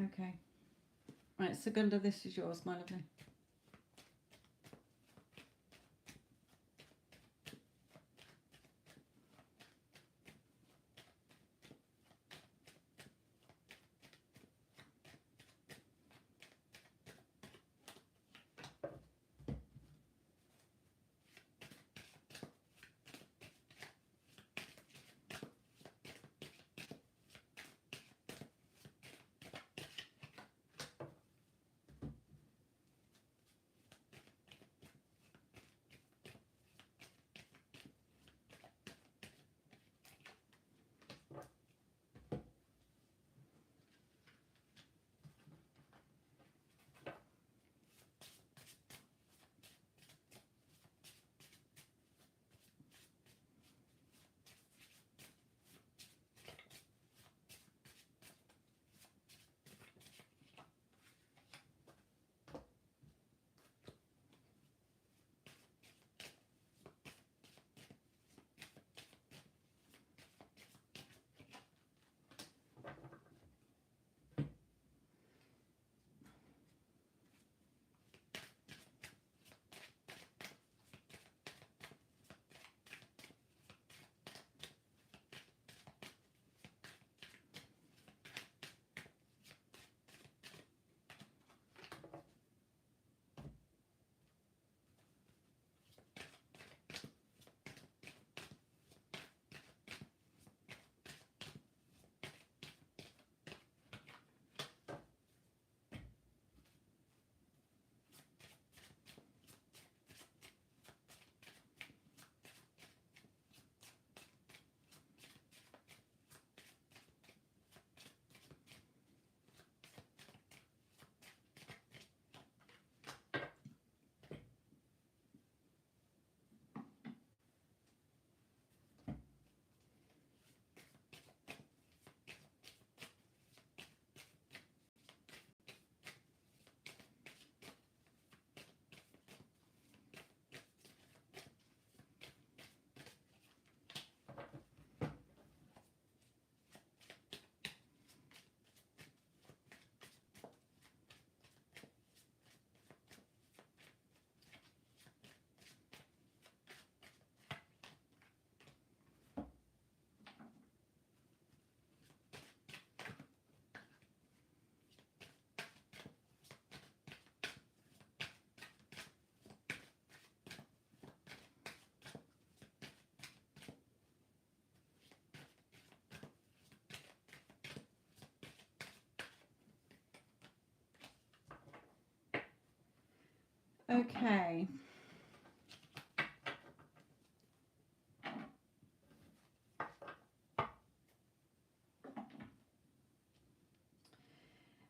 Okay. Right, Segunda, this is yours, my lovely. Okay.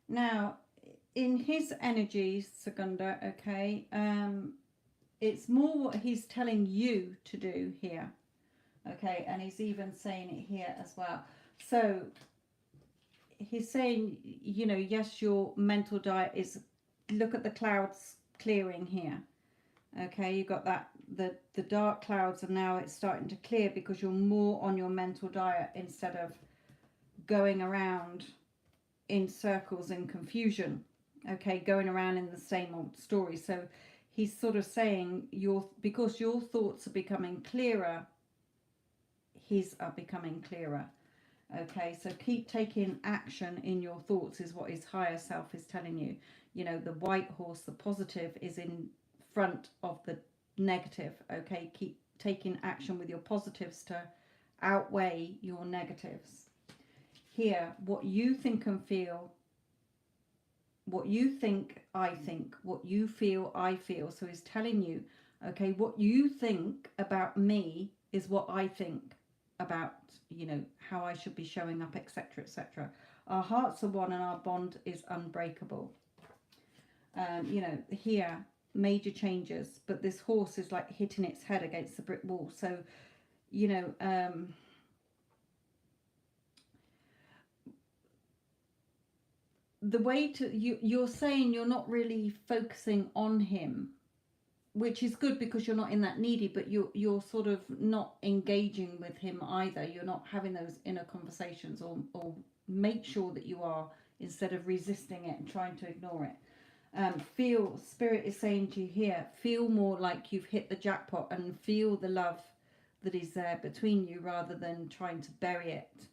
Now, in his energy, Segunda, okay, it's more what he's telling you to do here, okay, and he's even saying it here as well. So he's saying, you know, yes, your mental diet is, look at the clouds clearing here, okay, you got that, the dark clouds, and now it's starting to clear because you're more on your mental diet instead of going around in circles in confusion, Okay, going around in the same old story. So he's sort of saying because your thoughts are becoming clearer, his are becoming clearer. Okay, so keep taking action in your thoughts is what his higher self is telling you. You know, the white horse, the positive, is in front of the negative. Okay, keep taking action with your positives to outweigh your negatives. Here, what you think and feel, what you think, I think, what you feel, I feel. So he's telling you, okay, what you think about me is what I think about, you know, how I should be showing up, etc., etc. Our hearts are one and our bond is unbreakable. You know, here, major changes, but this horse is like hitting its head against the brick wall. So, you know, the way to, you're saying you're not really focusing on him, which is good because you're not in that needy, but you're sort of not engaging with him either. You're not having those inner conversations, or make sure that you are, instead of resisting it and trying to ignore it. Feel, spirit is saying to you here, feel more like you've hit the jackpot and feel the love that is there between you rather than trying to bury it.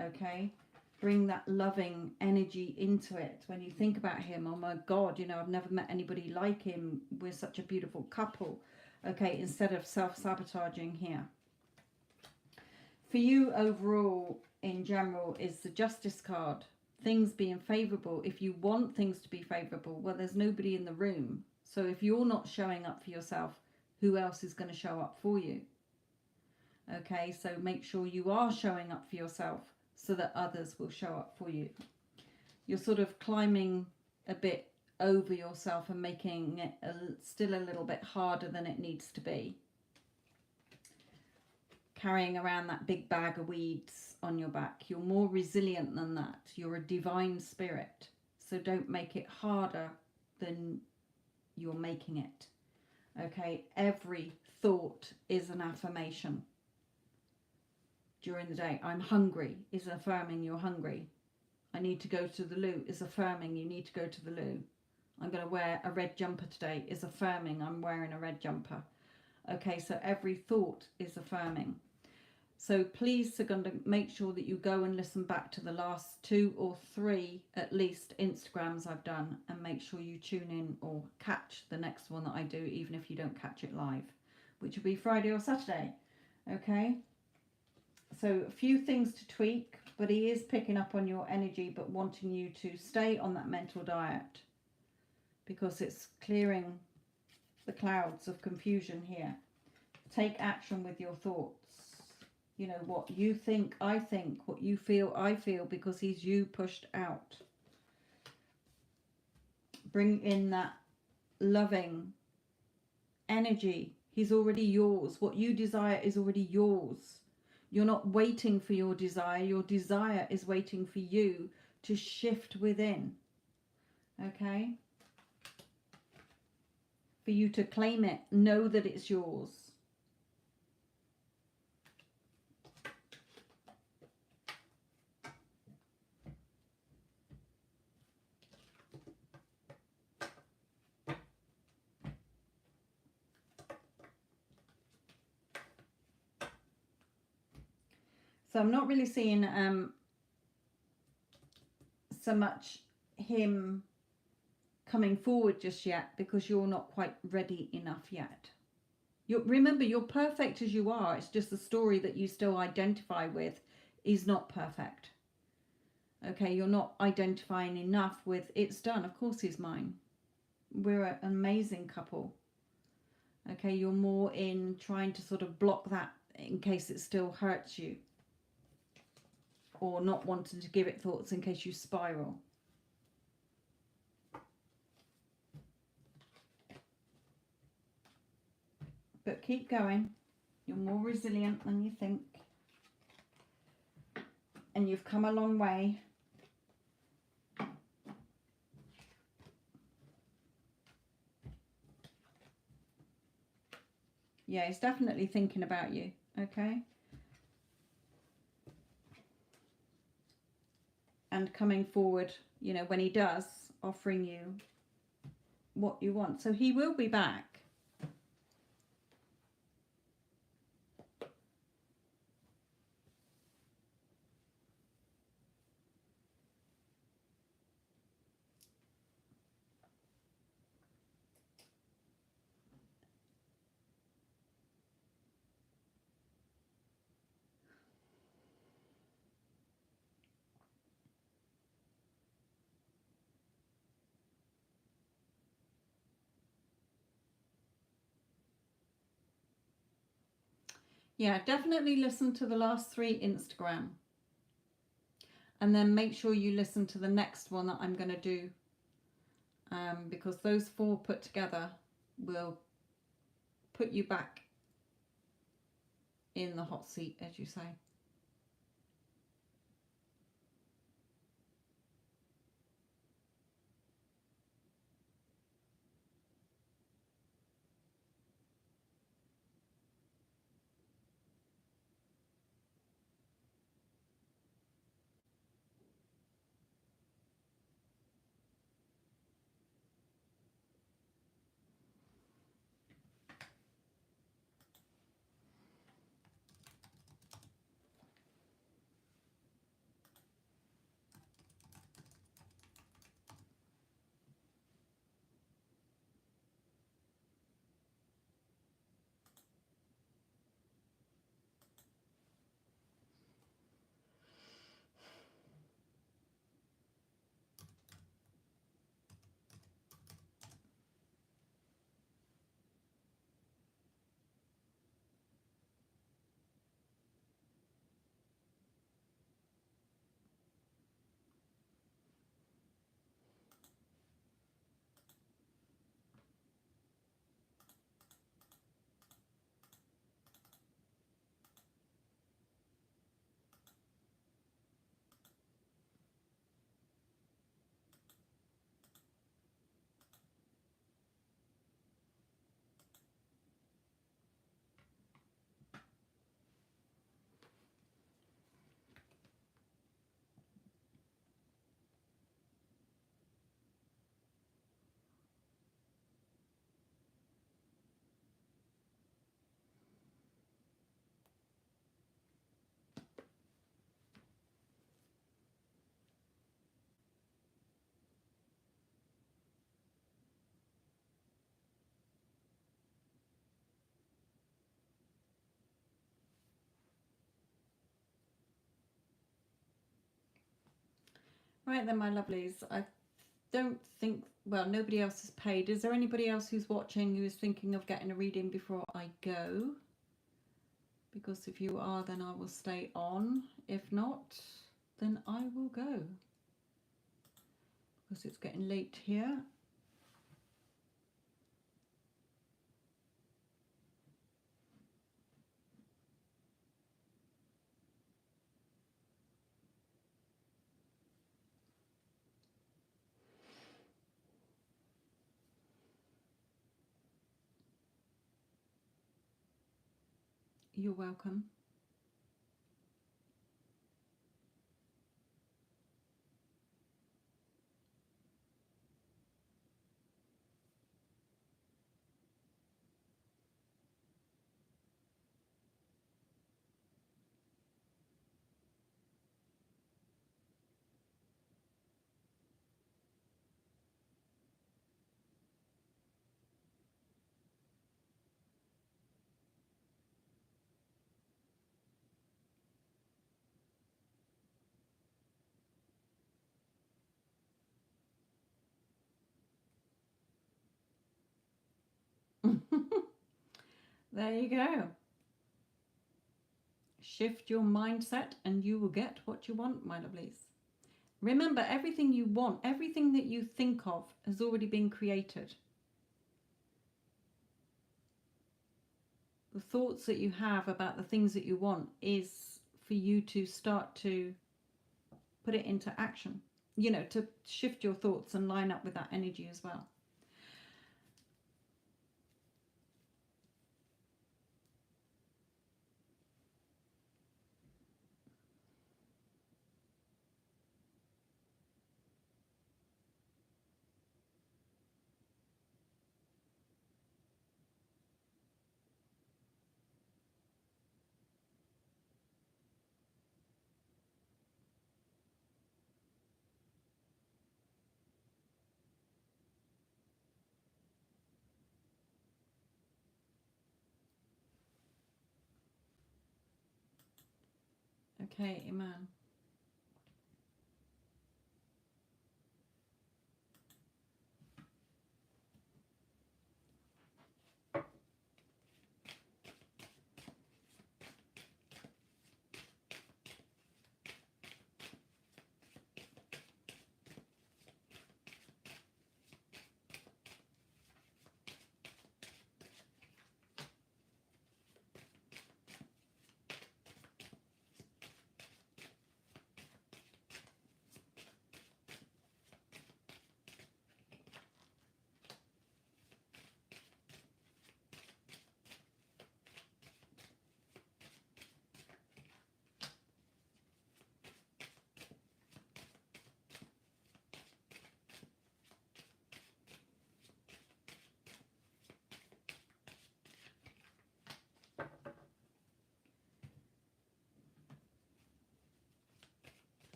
Okay, bring that loving energy into it. When you think about him, oh my God, you know, I've never met anybody like him. We're such a beautiful couple. Okay, instead of self-sabotaging here. For you overall, in general, is the Justice card. Things being favourable. If you want things to be favourable, well, there's nobody in the room. So if you're not showing up for yourself, who else is going to show up for you? Okay, so make sure you are showing up for yourself so that others will show up for you. You're sort of climbing a bit over yourself and making it still a little bit harder than it needs to be. Carrying around that big bag of weeds on your back. You're more resilient than that. You're a divine spirit. So don't make it harder than you're making it. Okay, every thought is an affirmation. During the day, I'm hungry is affirming you're hungry. I need to go to the loo is affirming you need to go to the loo. I'm going to wear a red jumper today is affirming I'm wearing a red jumper. Okay, so every thought is affirming. So please, Segunda, make sure that you go and listen back to the last 2 or 3 at least Instagrams I've done, and make sure you tune in or catch the next one that I do, even if you don't catch it live, which will be Friday or Saturday. Okay, so a few things to tweak, but he is picking up on your energy but wanting you to stay on that mental diet because it's clearing the clouds of confusion here. Take action with your thoughts. You know, what you think, I think, what you feel, I feel, because he's you pushed out. Bring in that loving energy. He's already yours. What you desire is already yours. You're not waiting for your desire. Your desire is waiting for you to shift within. Okay? For you to claim it. Know that it's yours. So I'm not really seeing so much him coming forward just yet because you're not quite ready enough yet. Remember, you're perfect as you are. It's just the story that you still identify with is not perfect. Okay, you're not identifying enough with it's done. Of course he's mine. We're an amazing couple. Okay, you're more in trying to sort of block that in case it still hurts you. Or not wanting to give it thoughts in case you spiral. But keep going. You're more resilient than you think. And you've come a long way. Yeah, he's definitely thinking about you. Okay. And coming forward, you know, when he does, offering you what you want. So he will be back. Yeah, definitely listen to the last 3 Instagram. And then make sure you listen to the next one that I'm going to do. Because those 4 put together will put you back in the hot seat, as you say. Right then, my lovelies. I don't think, well, nobody else has paid. Is there anybody else who's watching who is thinking of getting a reading before I go? Because if you are, then I will stay on. If not, then I will go. Because it's getting late here. You're welcome. There you go. Shift your mindset and you will get what you want, my lovelies. Remember, everything you want, everything that you think of has already been created. The thoughts that you have about the things that you want is for you to start to put it into action. You know, to shift your thoughts and line up with that energy as well. Okay, Iman.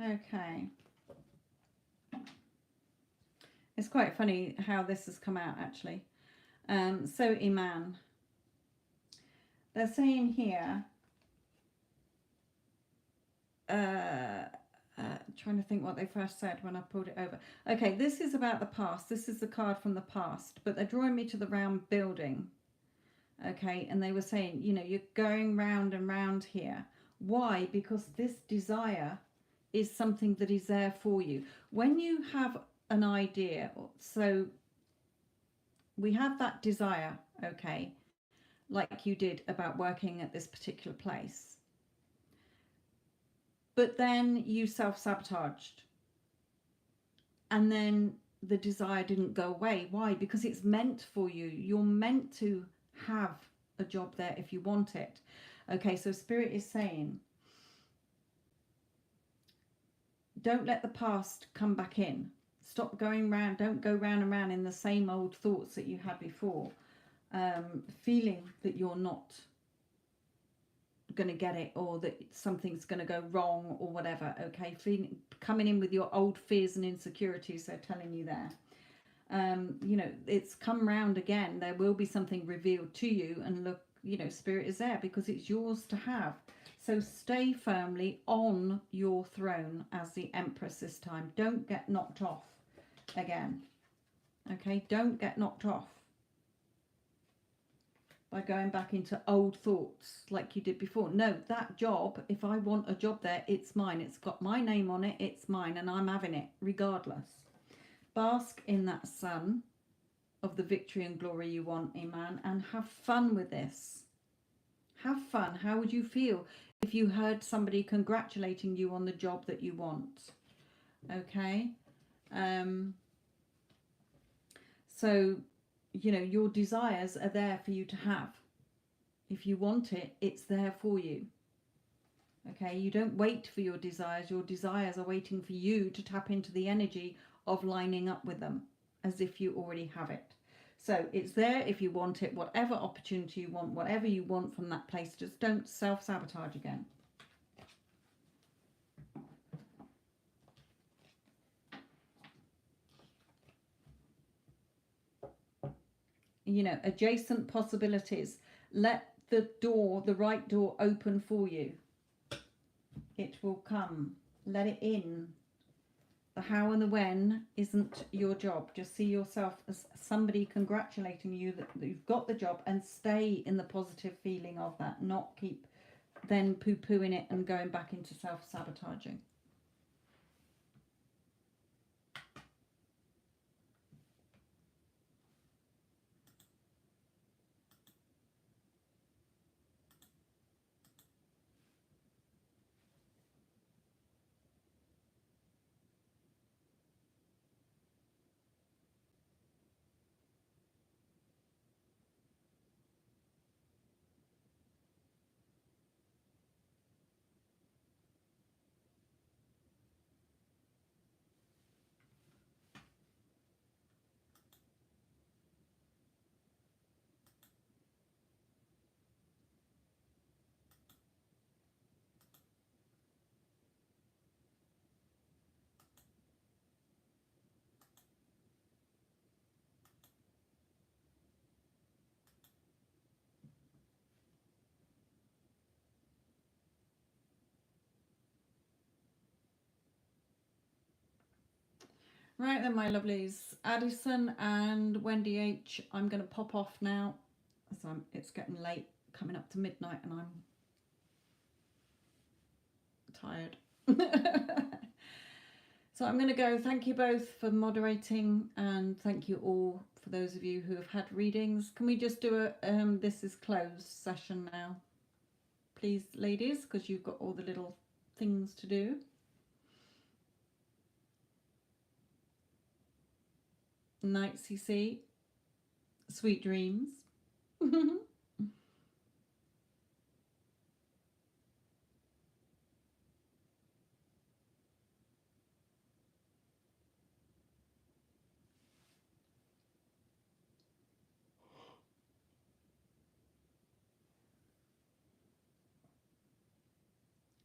Okay. It's quite funny how this has come out, actually. So, Iman, they're saying here, trying to think what they first said when I pulled it over. Okay, this is about the past. This is the card from the past, but they're drawing me to the round building. Okay, and they were saying, you know, you're going round and round here. Why? Because this desire is something that is there for you. When you have an idea, so we have that desire, okay, like you did about working at this particular place. But then you self-sabotaged. And then the desire didn't go away. Why? Because it's meant for you. You're meant to have a job there if you want it. Okay, so Spirit is saying, don't let the past come back in. Stop going round. Don't go round and round in the same old thoughts that you had before. Feeling that you're not going to get it, or that something's going to go wrong, or whatever. Okay, coming in with your old fears and insecurities. They're telling you there. You know, it's come round again. There will be something revealed to you, and look, you know, Spirit is there because it's yours to have. So stay firmly on your throne as the Empress this time. Don't get knocked off again. Okay, don't get knocked off by going back into old thoughts like you did before. No, that job, if I want a job there, it's mine. It's got my name on it. It's mine, and I'm having it regardless. Bask in that sun of the victory and glory you want, Iman, and have fun with this. Have fun. How would you feel if you heard somebody congratulating you on the job that you want? Okay. So, you know, your desires are there for you to have. If you want it, it's there for you. Okay, you don't wait for your desires. Your desires are waiting for you to tap into the energy of lining up with them as if you already have it. So it's there if you want it, whatever opportunity you want, whatever you want from that place. Just don't self-sabotage again. You know, adjacent possibilities. Let the door, the right door, open for you. It will come. Let it in. The how and the when isn't your job. Just see yourself as somebody congratulating you that you've got the job, and stay in the positive feeling of that. Not keep then poo-pooing it and going back into self-sabotaging. Right then, my lovelies. Addison and Wendy H. I'm going to pop off now. So it's getting late, coming up to midnight, and I'm tired. So I'm going to go. Thank you both for moderating, and thank you all for those of you who have had readings. Can we just do a this is closed session now, please, ladies, because you've got all the little things to do. Night, CC. Sweet dreams.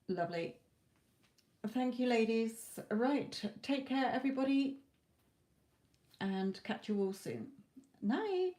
Lovely. Thank you, ladies. Right, take care, everybody, and catch you all soon. Night.